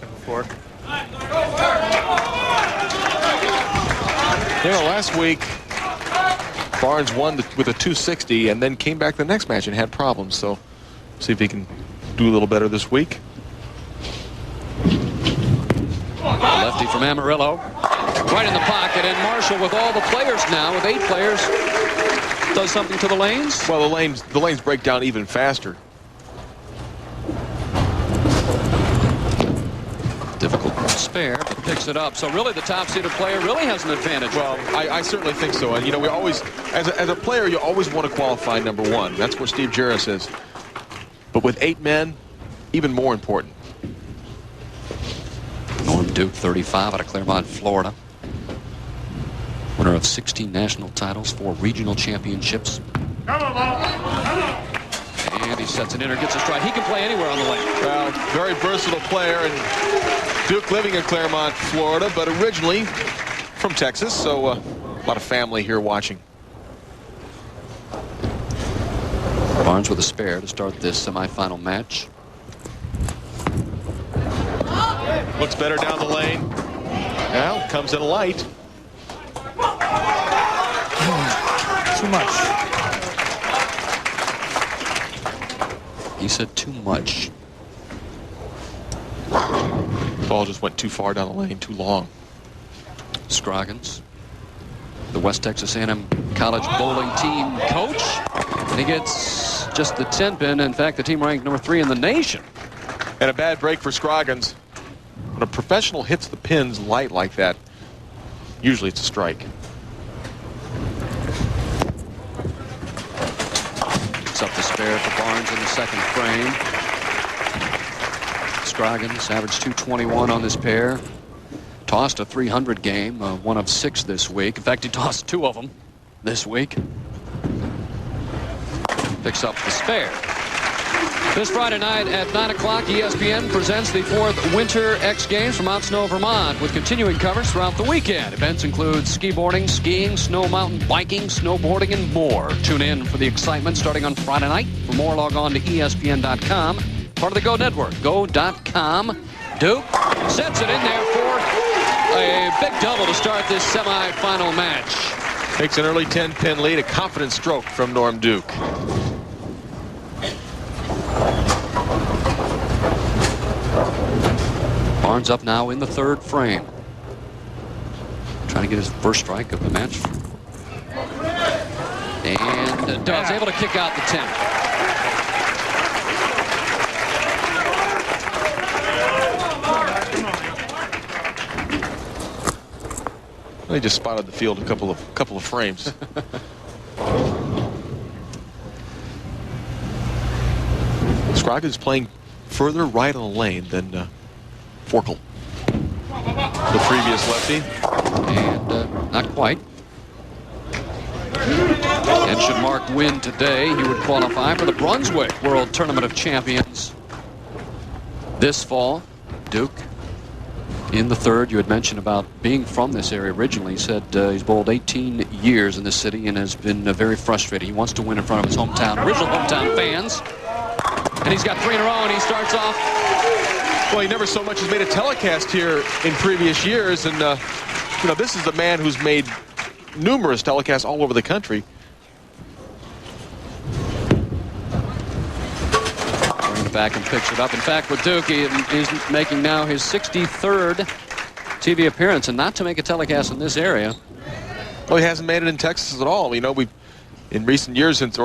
You know, last week, Barnes won with a 260 and then came back the next match and had problems. So, see if he can do a little better this week. Lefty from Amarillo, right in the pocket, and Marshall with all the players now, with 8 players, does something to the lanes? Well, the lanes break down even faster. Difficult spare, but picks it up. So really the top-seeded player really has an advantage. Well, I certainly think so. And, you know, we always, as a player, you always want to qualify #1. That's where Steve Jaros is. But with 8 men, even more important. Norm Duke, 35, out of Claremont, Florida. Winner of 16 national titles, 4 regional championships. And he sets it in or gets a strike. He can play anywhere on the lane. Well, very versatile player, and Duke living in Claremont, Florida, but originally from Texas, so a lot of family here watching. Barnes with a spare to start this semifinal match. Looks better down the lane. Now comes in light. Too much. He said too much. Ball just went too far down the lane, too long. Scroggins, the West Texas A&M College bowling team coach. And he gets just the 10 pin. In fact, the team ranked number 3 in the nation. And a bad break for Scroggins. When a professional hits the pins light like that, usually it's a strike. It's up the spare for Barnes in the second frame. Scroggins averaged 221 on this pair. Tossed a 300 game, 1 of 6 this week. In fact, he tossed 2 of them this week. Picks up the spare. This Friday night at 9 o'clock, ESPN presents the 4th Winter X Games from Mount Snow, Vermont, with continuing coverage throughout the weekend. Events include ski boarding, skiing, snow mountain biking, snowboarding, and more. Tune in for the excitement starting on Friday night. For more, log on to ESPN.com. Part of the Go Network, go.com. Duke sets it in there for a big double to start this semifinal match. Takes an early 10-pin lead, a confident stroke from Norm Duke. Barnes up now in the 3rd frame. Trying to get his first strike of the match. And does, able to kick out the 10. He just spotted the field a couple of frames. Scroggins playing further right on the lane than Forkel, the previous lefty. And not quite. And should Mark win today, he would qualify for the Brunswick World Tournament of Champions this fall. Duke in the 3rd. You had mentioned about being from this area originally. He said he's bowled 18 years in this city and has been very frustrated. He wants to win in front of his original hometown fans. And he's got 3 in a row, and he starts off. Well, he never so much as made a telecast here in previous years. And, you know, this is a man who's made numerous telecasts all over the country. Back and picks it up. In fact, with Duke, he is making now his 63rd TV appearance, and not to make a telecast in this area. Well, he hasn't made it in Texas at all. You know, in recent years, since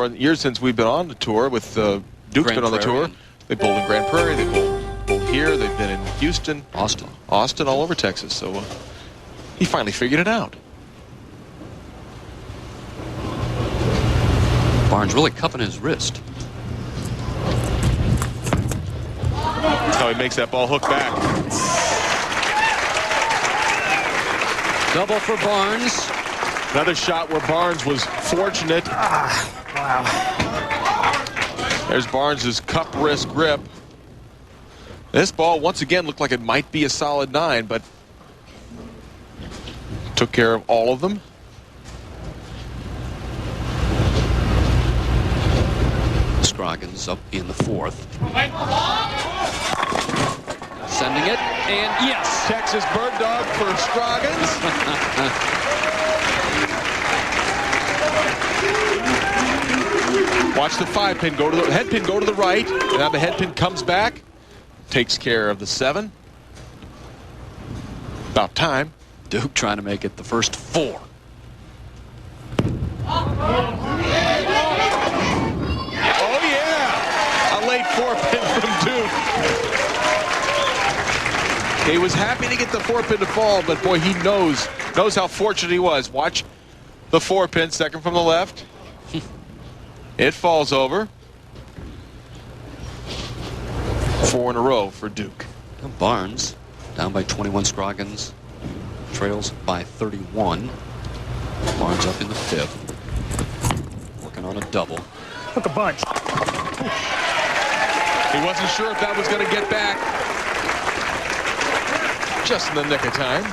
we've been on the tour with Duke's been on the tour. They bowled in Grand Prairie. They bowled here. They've been in Houston, Austin, all over Texas. So he finally figured it out. Barnes really cupping his wrist. Oh, he makes that ball hook back. Double for Barnes. Another shot where Barnes was fortunate. Wow. There's Barnes' cup wrist grip. This ball once again looked like it might be a solid 9, but took care of all of them. Scroggins up in the 4th. Sending it, and yes! Texas bird dog for Scroggins. Watch the 5-pin go to the head pin, go to the right. And now the head pin comes back, takes care of the 7. About time. Duke trying to make it the first 4. Oh yeah, a late 4-pin from Duke. He was happy to get the 4-pin to fall, but boy, he knows how fortunate he was. Watch the 4-pin, second from the left. It falls over. 4 in a row for Duke. Barnes down by 21. Scroggins trails by 31. Barnes up in the 5th. Working on a double. Took a bunch. He wasn't sure if that was going to get back. Just in the nick of time.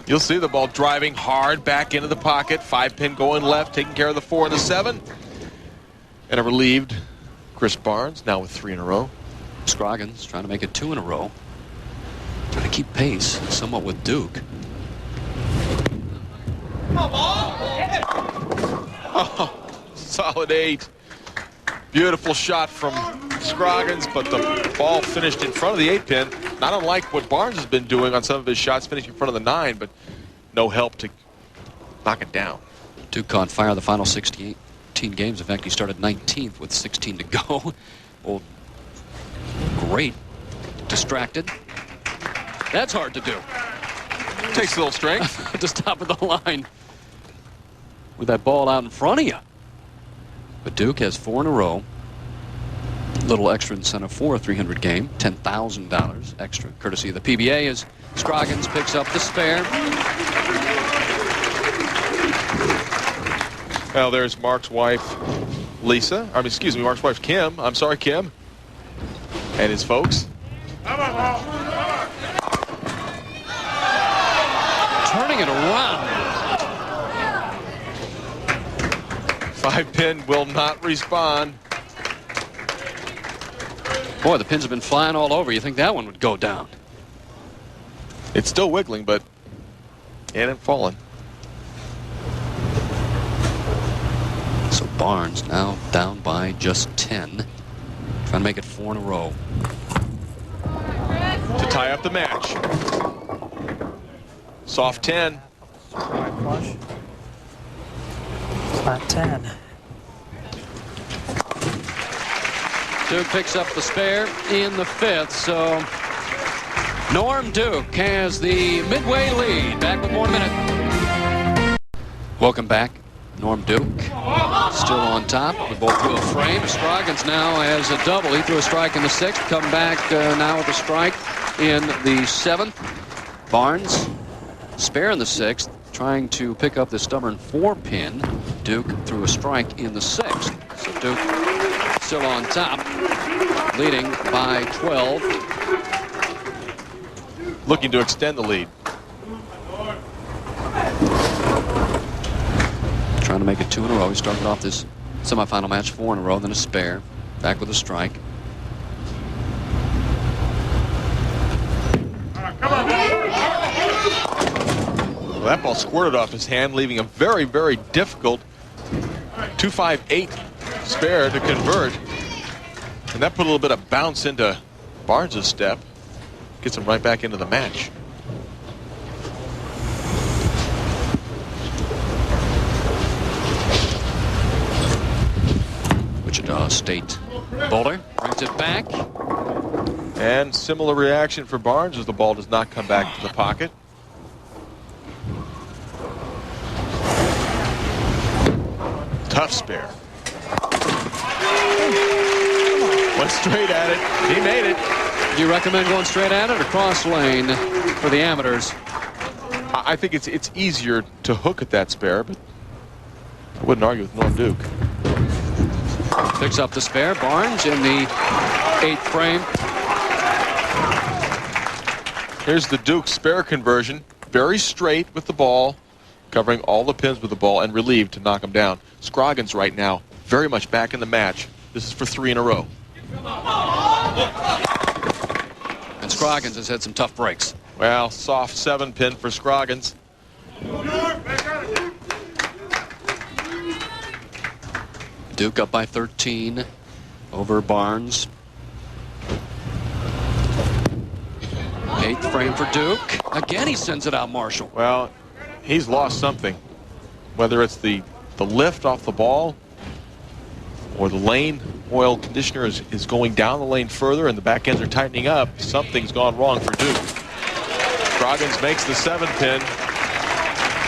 You'll see the ball driving hard back into the pocket. 5-pin going left, taking care of the 4 and the 7. And a relieved Chris Barnes, now with 3 in a row. Scroggins trying to make it 2 in a row. Trying to keep pace somewhat with Duke. Oh, solid 8. Beautiful shot from Scroggins, but the ball finished in front of the 8-pin. Not unlike what Barnes has been doing on some of his shots, finishing in front of the 9, but no help to knock it down. Duke caught fire the final 18 games. In fact, he started 19th with 16 to go. Well, great. Distracted. That's hard to do. Takes a little strength. At the top of the line. With that ball out in front of you. But Duke has 4 in a row. Little extra incentive for a 300 game. $10,000 extra. Courtesy of the PBA as Scroggins picks up the spare. Well, there's Mark's wife, Lisa. Excuse me, Mark's wife, Kim. I'm sorry, Kim. And his folks. Turning it around. 5-pin will not respond. Boy, the pins have been flying all over. You think that one would go down? It's still wiggling, but it ain't falling. So Barnes now down by just 10. Trying to make it 4 in a row. To tie up the match. Soft 10. Flush. Flat 10. Duke picks up the spare in the 5th, so Norm Duke has the midway lead. Back with more in a minute. Welcome back. Norm Duke still on top. We both threw a frame. Scroggins now has a double. He threw a strike in the 6th. Come back now with a strike in the 7th. Barnes, spare in the 6th, trying to pick up the stubborn 4-pin. Duke threw a strike in the 6th. So Duke still on top, leading by 12. Looking to extend the lead. Trying to make it 2 in a row. He started off this semifinal match 4 in a row, then a spare. Back with a strike. Well, that ball squirted off his hand, leaving a very, very difficult 2-5-8 spare to convert. And that put a little bit of bounce into Barnes' step. Gets him right back into the match. Wichita State bowler brings it back. And similar reaction for Barnes as the ball does not come back to the pocket. Tough spare. Went straight at it. He made it. Do you recommend going straight at it or cross lane for the amateurs? I think it's easier to hook at that spare, but I wouldn't argue with Norm Duke. Picks up the spare. Barnes in the 8th frame. Here's the Duke spare conversion. Very straight with the ball, covering all the pins with the ball and relieved to knock him down. Scroggins right now very much back in the match. This is for 3 in a row. And Scroggins has had some tough breaks. Well, soft 7-pin for Scroggins. Duke up by 13 over Barnes. 8th frame for Duke. Again, he sends it out, Marshall. Well, he's lost something. Whether it's the lift off the ball or the lane oil conditioner is going down the lane further and the back ends are tightening up, something's gone wrong for Duke. Scroggins makes the 7-pin.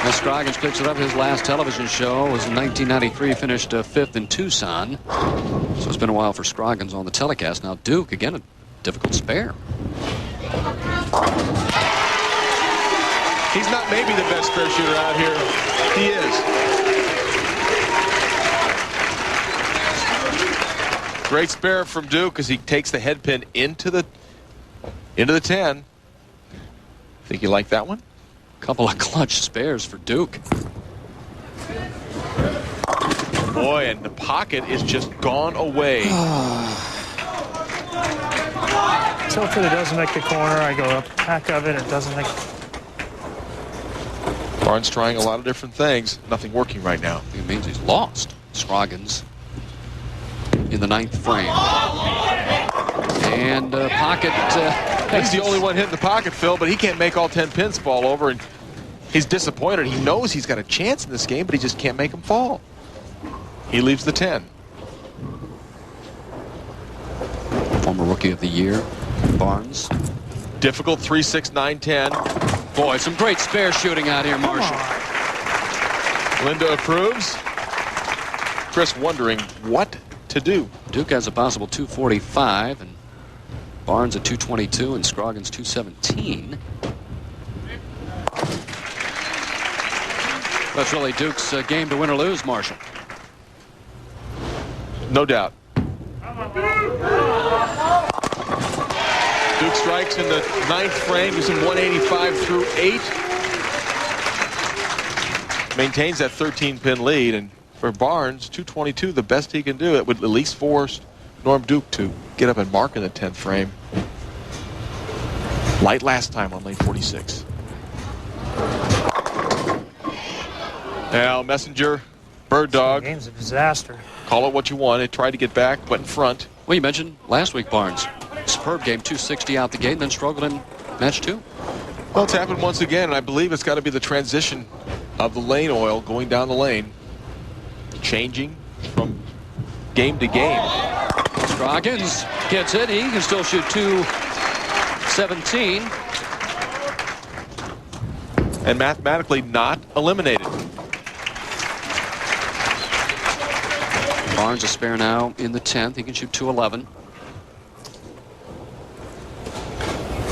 As Scroggins picks it up, his last television show was in 1993, finished 5th in Tucson. So it's been a while for Scroggins on the telecast. Now Duke, again, a difficult spare. He's not maybe the best spare shooter out here. He is. Great spare from Duke as he takes the head pin into the 10. Think you like that one? Couple of clutch spares for Duke. Boy, and the pocket is just gone away. Tilted, it doesn't make the corner. I go up back of it. It doesn't make. Barnes trying a lot of different things. Nothing working right now. It means he's lost. Scroggins in the 9th frame. And pocket. He's the only one hitting the pocket, Phil, but he can't make all 10 pins fall over. And he's disappointed. He knows he's got a chance in this game, but he just can't make them fall. He leaves the 10. Former Rookie of the Year, Barnes. Difficult 3, 6, 9, 10. Boy, some great spare shooting out here, Marshall. Linda approves. Chris wondering what to do. Duke has a possible 245, and Barnes at 222, and Scroggins 217. That's really Duke's game to win or lose, Marshall. No doubt. Duke strikes in the 9th frame, gives him 185 through 8. Maintains that 13-pin lead, and for Barnes, 222, the best he can do. It would at least force Norm Duke to get up and mark in the 10th frame. Light last time on lane 46. Now, Messenger, Bird Dog. Game's a disaster. Call it what you want. It tried to get back, but in front. Well, you mentioned last week, Barnes. Superb game, 260 out the gate, and then struggled in match 2. Well, it's happened once again, and I believe it's got to be the transition of the lane oil going down the lane. Changing from game to game. Scroggins gets it. He can still shoot 217. And mathematically not eliminated. Barnes a spare now in the 10th. He can shoot 211.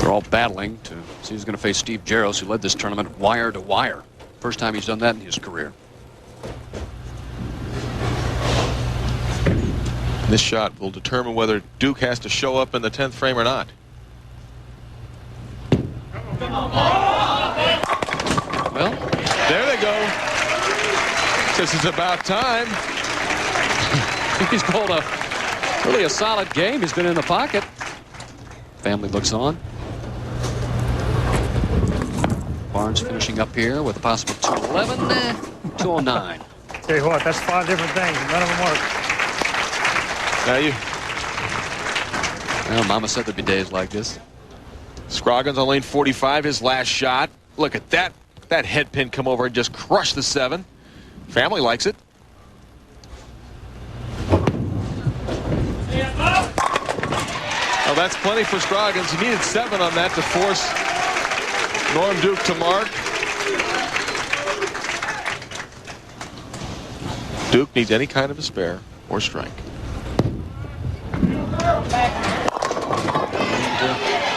They're all battling to see who's going to face Steve Jaros, who led this tournament wire to wire. First time he's done that in his career. This shot will determine whether Duke has to show up in the 10th frame or not. Well, there they go. Says it's about time. he's pulled really a solid game. He's been in the pocket. Family looks on. Barnes finishing up here with a possible 211, 209. Tell you what, that's 5 different things. None of them work. Now Well, Mama said there'd be days like this. Scroggins on lane 45, his last shot. Look at that head pin come over and just crush the 7. Family likes it. Well, that's plenty for Scroggins. He needed 7 on that to force Norm Duke to mark. Duke needs any kind of a spare or strike.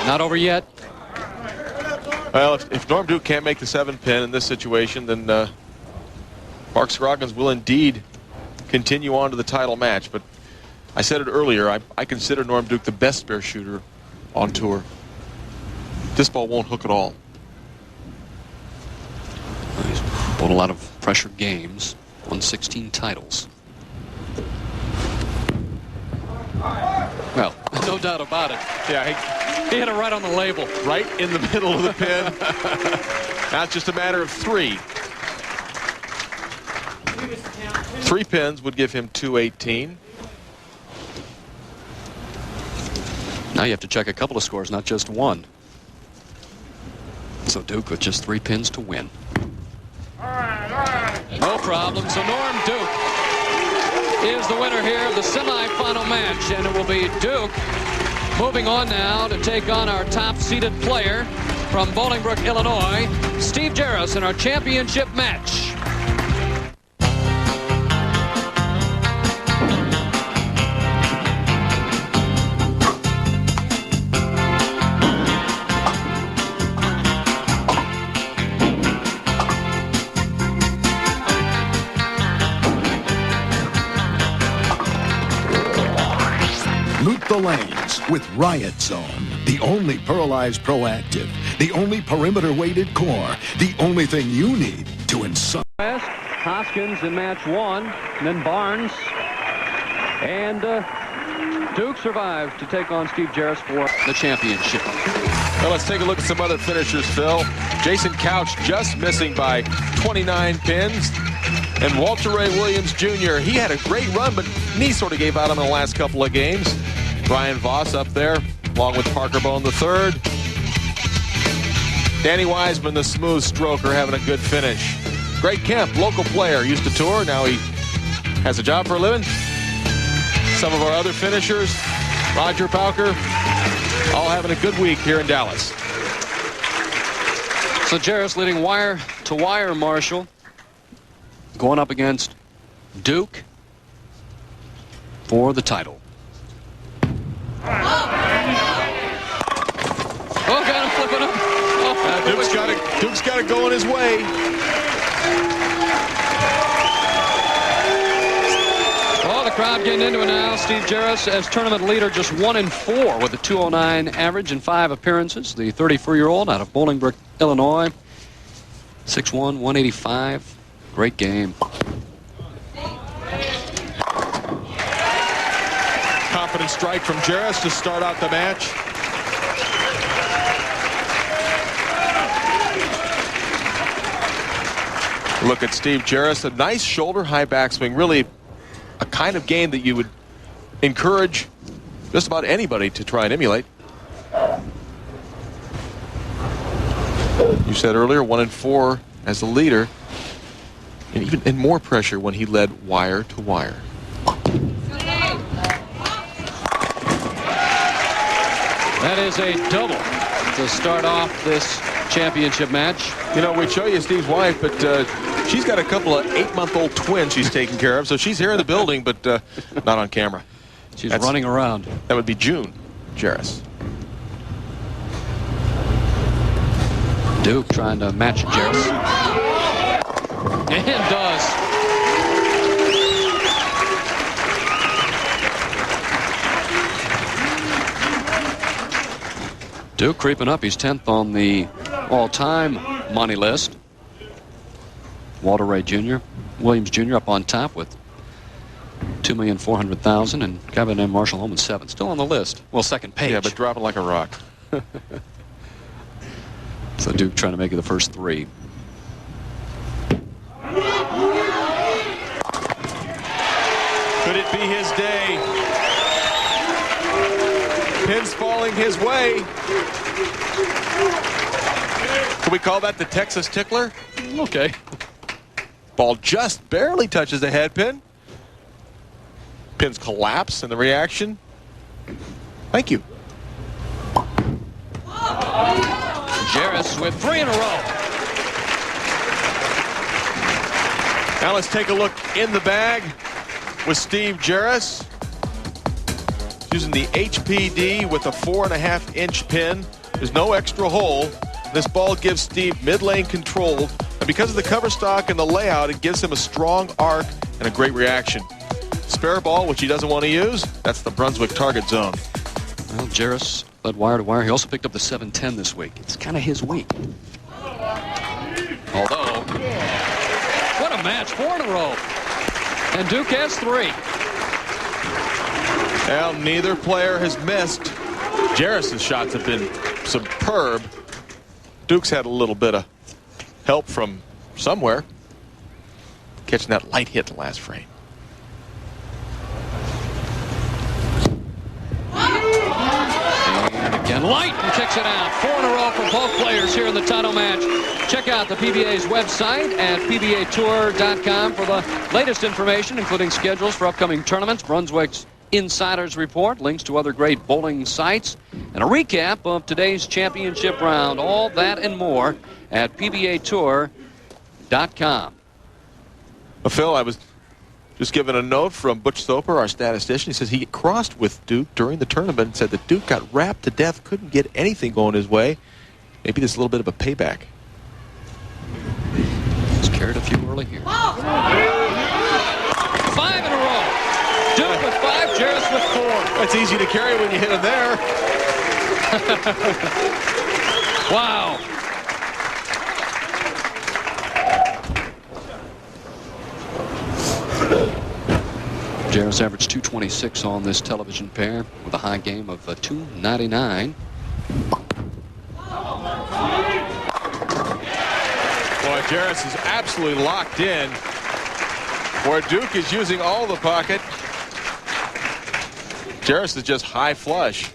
Not over yet. Well, if Norm Duke can't make the 7-pin in this situation, then Mark Scroggins will indeed continue on to the title match. But I said it earlier, I consider Norm Duke the best spare shooter on tour. This ball won't hook at all. He's won a lot of pressure games, won 16 titles. Well, no doubt about it. Yeah, he hit it right on the label. Right in the middle of the pin. Now it's just a matter of 3. 3 pins would give him 218. Now you have to check a couple of scores, not just one. So Duke with just 3 pins to win. No problem. So Norm Duke is the winner here of the semifinal match, and it will be Duke moving on now to take on our top-seeded player from Bolingbrook, Illinois, Steve Jaros, in our championship match. Loot the lanes with Riot Zone, the only pearlized proactive, the only perimeter-weighted core, the only thing you need to insult. Hoskins in match 1, and then Barnes. And Duke survives to take on Steve Jaros for the championship. Well, let's take a look at some other finishers, Phil. Jason Couch just missing by 29 pins. And Walter Ray Williams Jr., he had a great run, but knee sort of gave out on him in the last couple of games. Brian Voss up there, along with Parker Bone III. Danny Wiseman, the smooth stroker, having a good finish. Greg Kemp, local player, used to tour. Now he has a job for a living. Some of our other finishers, Roger Pauker, all having a good week here in Dallas. So Jaros leading wire to wire, Marshall. Going up against Duke for the title. Oh, got him flipping up. Oh, Duke's got it going his way. Oh, the crowd getting into it now. Steve Jaros as tournament leader, just 1-4 with a 209 average in 5 appearances. The 34-year-old out of Bolingbrook, Illinois. 6'1", 185. Great game. Confident strike from Jaros to start out the match. Look at Steve Jaros, a nice shoulder high backswing, really a kind of game that you would encourage just about anybody to try and emulate. You said earlier 1-4 as the leader, and even in more pressure when he led wire to wire. That is a double to start off this championship match. You know, we'd show you Steve's wife, but she's got a couple of 8-month-old twins she's taking care of, so she's here in the building, but not on camera. She's running around. That would be June Jaros. Duke trying to match Jaros. And does. Duke creeping up. He's 10th on the all-time money list. Walter Ray Jr., Williams Jr. up on top with $2,400,000, and Kevin M. Marshall home in 7th. Still on the list. Well, second page. Yeah, but dropping like a rock. So Duke trying to make it the first 3. Could it be his day? Pins falling his way. Can we call that the Texas tickler? Okay. Ball just barely touches the head pin. Pins collapse in the reaction. Thank you. Jaros with 3 in a row. Now let's take a look in the bag with Steve Jaros. Using the HPD with a 4.5-inch pin. There's no extra hole. This ball gives Steve mid-lane control. And because of the cover stock and the layout, it gives him a strong arc and a great reaction. Spare ball, which he doesn't want to use, that's the Brunswick target zone. Well, Jaros led wire to wire. He also picked up the 7-10 this week. It's kind of his week. Although, what a match. 4 in a row. And Duke has 3. Well, neither player has missed. Jaros' shots have been superb. Duke's had a little bit of help from somewhere. Catching that light hit in the last frame. And again, light and kicks it out. 4 in a row for both players here in the title match. Check out the PBA's website at PBAtour.com for the latest information, including schedules for upcoming tournaments, Brunswick's Insiders Report, links to other great bowling sites, and a recap of today's championship round. All that and more at PBAtour.com. Well, Phil, I was just given a note from Butch Soper, our statistician. He says he crossed with Duke during the tournament and said that Duke got wrapped to death, couldn't get anything going his way. Maybe this is a little bit of a payback. He's carried a few early here. 5 in a row. Duke with 5, Jaros with 4. That's easy to carry when you hit him there. Wow. Jaros averaged 226 on this television pair with a high game of 299. Boy, Jaros is absolutely locked in. Where Duke is using all the pocket. Jaros is just high flush.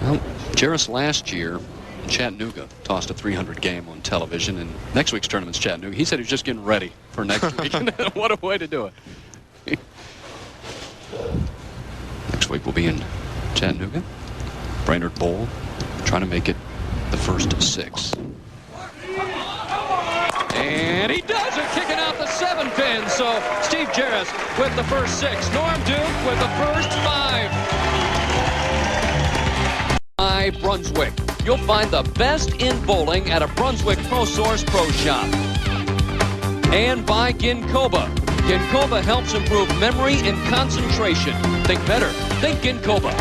Well, Jaros last year in Chattanooga tossed a 300 game on television, and next week's tournament's Chattanooga. He said he was just getting ready for next week. What a way to do it. Next week we'll be in Chattanooga. Brainerd Bowl, trying to make it the first 6. And he does it, kicking out the 7-pin. So Steve Jaros with the first 6. Norm Duke with the first 5. By Brunswick. You'll find the best in bowling at a Brunswick Pro Source Pro Shop. And by Ginkoba. Ginkoba helps improve memory and concentration. Think better. Think Ginkoba.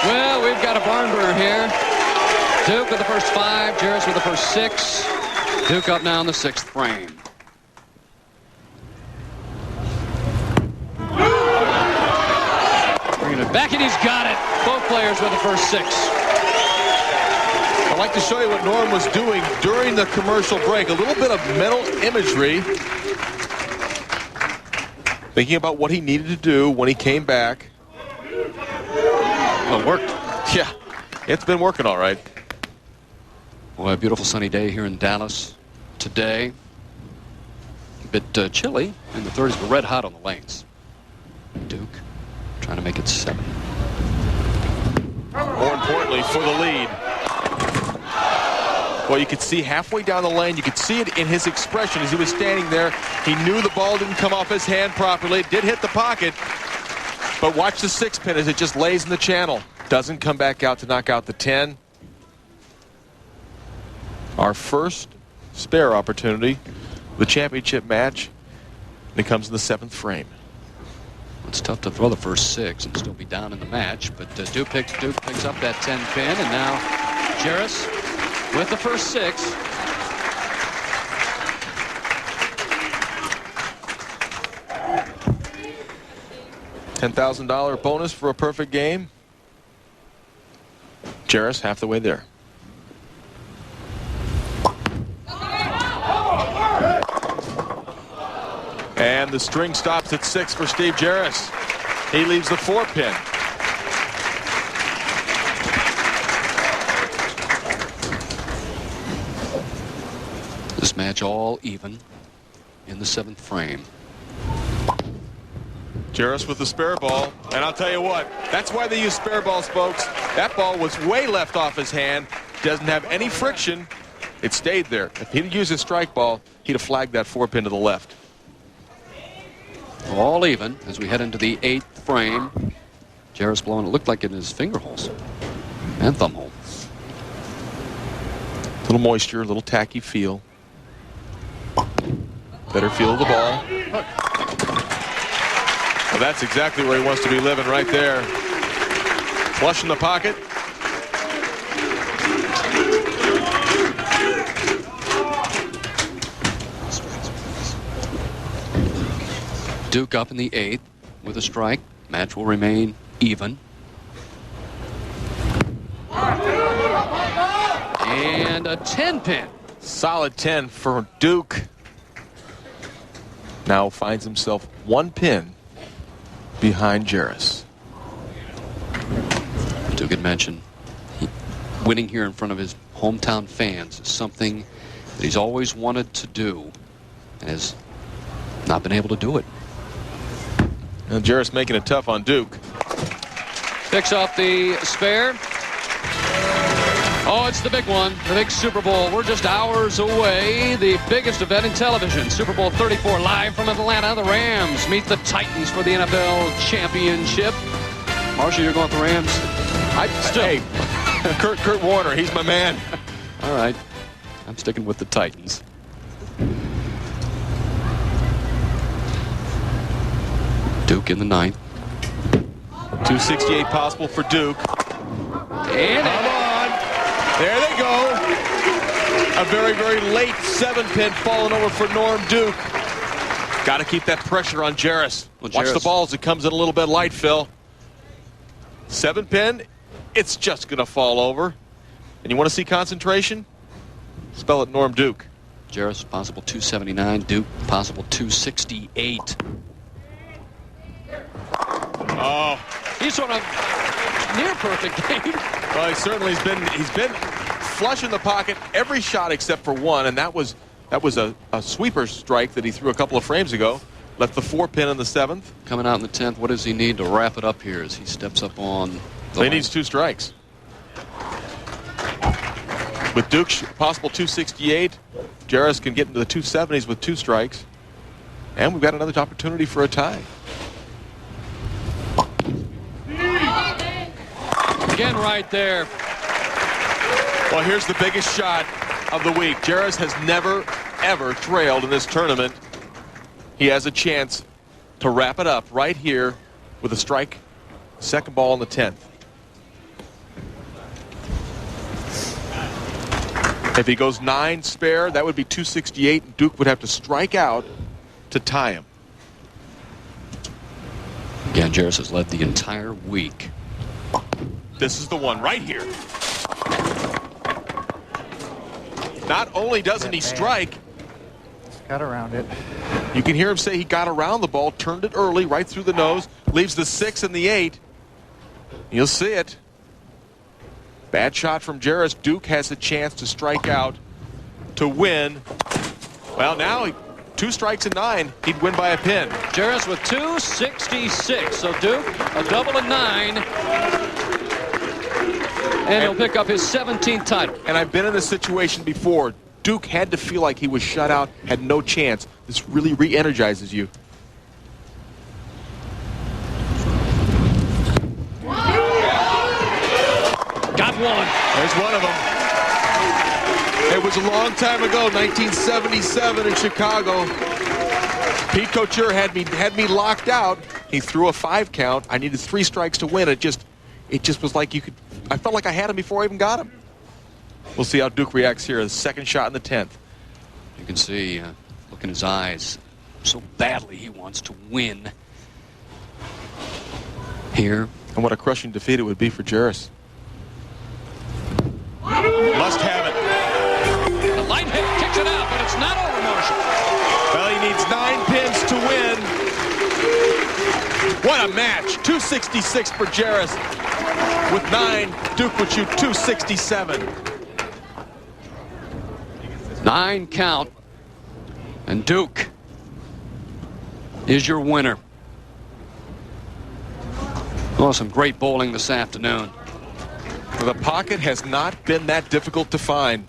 Well, we've got a barn burner here. Duke with the first 5, Jaros with the first 6. Duke up now in the 6th frame. Bringing it back, and he's got it. Both players with the first 6. I'd like to show you what Norm was doing during the commercial break. A little bit of mental imagery. Thinking about what he needed to do when he came back. Well, it worked. Yeah, it's been working all right. Well, a beautiful sunny day here in Dallas today. A bit chilly in the 30s, but red hot on the lanes. Duke trying to make it 7. More importantly, for the lead. Well, you could see halfway down the lane, you could see it in his expression as he was standing there. He knew the ball didn't come off his hand properly. It did hit the pocket. But watch the 6-pin as it just lays in the channel. Doesn't come back out to knock out the 10. Our first spare opportunity, the championship match, and it comes in the 7th frame. It's tough to throw the first 6 and still be down in the match, but Duke picks up that 10-pin, and now Jaros with the first 6. $10,000 bonus for a perfect game. Jaros half the way there. And the string stops at 6 for Steve Jaros. He leaves the 4-pin. This match all even in the 7th frame. Jaros with the spare ball, and I'll tell you what, that's why they use spare balls, folks. That ball was way left off his hand, doesn't have any friction. It stayed there. If he'd used his strike ball, he'd have flagged that 4-pin to the left. All even as we head into the 8th frame. Jaros blowing, it looked like in his finger holes and thumb hole. A little moisture, a little tacky feel. Better feel of the ball. Well, that's exactly where he wants to be living right there. Flush in the pocket. Duke up in the 8th with a strike. Match will remain even. And a 10-pin. Solid 10 for Duke. Now finds himself 1 pin behind Jaros. Duke had mentioned winning here in front of his hometown fans is something that he's always wanted to do and has not been able to do it. And Jaros making it tough on Duke. Picks up the spare. Oh, it's the big one, the big Super Bowl. We're just hours away. The biggest event in television. Super Bowl 34 live from Atlanta. The Rams meet the Titans for the NFL championship. Marshall, you're going with the Rams? Hey, Kurt Warner, he's my man. All right. I'm sticking with the Titans. Duke in the 9th. 268 possible for Duke. And come on. There they go. A very, very late 7-pin falling over for Norm Duke. Got to keep that pressure on Jaros. Well, Watch Jaros. the balls. It comes in a little bit light, Phil. 7-pin. It's just going to fall over. And you want to see concentration? Spell it Norm Duke. Jaros possible 279. Duke possible 268. Oh, He's on a near perfect game. well, he certainly he's been flush in the pocket every shot except for one, and that was a sweeper strike that he threw a couple of frames ago. Left the 4-pin in the 7th. Coming out in the 10th, what does he need to wrap it up here as he steps up on the He needs 2 strikes. With Duke possible 268, Jaros can get into the 270s with 2 strikes. And we've got another opportunity for a tie. Again right there. Well, here's the biggest shot of the week. Jaros has never, ever trailed in this tournament. He has a chance to wrap it up right here with a strike. Second ball in the 10th. If he goes 9 spare, that would be 268, and Duke would have to strike out to tie him. Again, Jaros has led the entire week. This is the one right here. Not only doesn't he strike, Got around it. you can hear him say he got around the ball, turned it early, right through the nose, leaves the 6 and the 8. You'll see it. Bad shot from Jaros. Duke has a chance to strike out to win. Well, now 2 strikes and 9, he'd win by a pin. Jaros with 266. So Duke, a double and 9. And he'll pick up his 17th title. And I've been in this situation before. Duke had to feel like he was shut out, had no chance. This really re-energizes you. Got one. There's one of them. It was a long time ago, 1977 in Chicago. Pete Couture had me locked out. He threw a 5 count. I needed 3 strikes to win. It just was like you could. I felt like I had him before I even got him. We'll see how Duke reacts here. The second shot in the 10th. You can see, look in his eyes, so badly he wants to win. Here. And what a crushing defeat it would be for Jaros. Must have it. The light hit kicks it out, but it's not over, Marshall. Well, he needs 9 pins to win. What a match. 266 for Jaros. With 9, Duke would shoot 267. 9 count. And Duke is your winner. Oh, some great bowling this afternoon. The pocket has not been that difficult to find.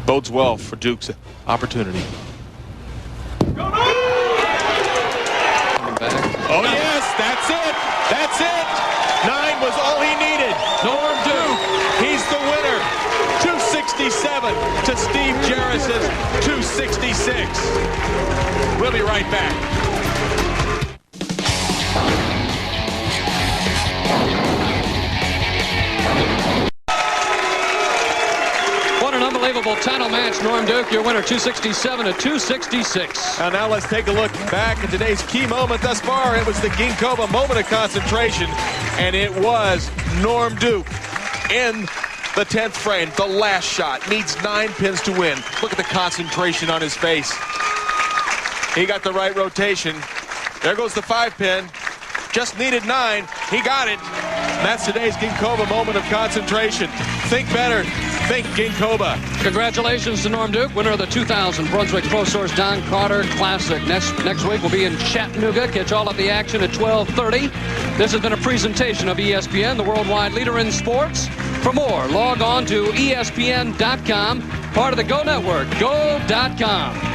Bodes well for Duke's opportunity. Coming back. Oh, yes, that's it. That's it. 9 was all he needed. Norm Duke. He's the winner. 267 to Steve Jaros's 266. We'll be right back. What an unbelievable title match. Norm Duke, your winner, 267 to 266. Now let's take a look back at today's key moment thus far. It was the Ginkgoba moment of concentration, and it was Norm Duke in the 10th frame. The last shot needs 9 pins to win. Look at the concentration on his face. He got the right rotation. There goes the 5-pin. Just needed 9. He got it. And that's today's Ginkgoba moment of concentration. Think better. Think Ginkgoba. Congratulations to Norm Duke, winner of the 2000 Brunswick Pro Source Don Carter Classic. Next week we'll be in Chattanooga. Catch all of the action at 12:30. This has been a presentation of ESPN, the worldwide leader in sports. For more, log on to ESPN.com, part of the Go Network, go.com.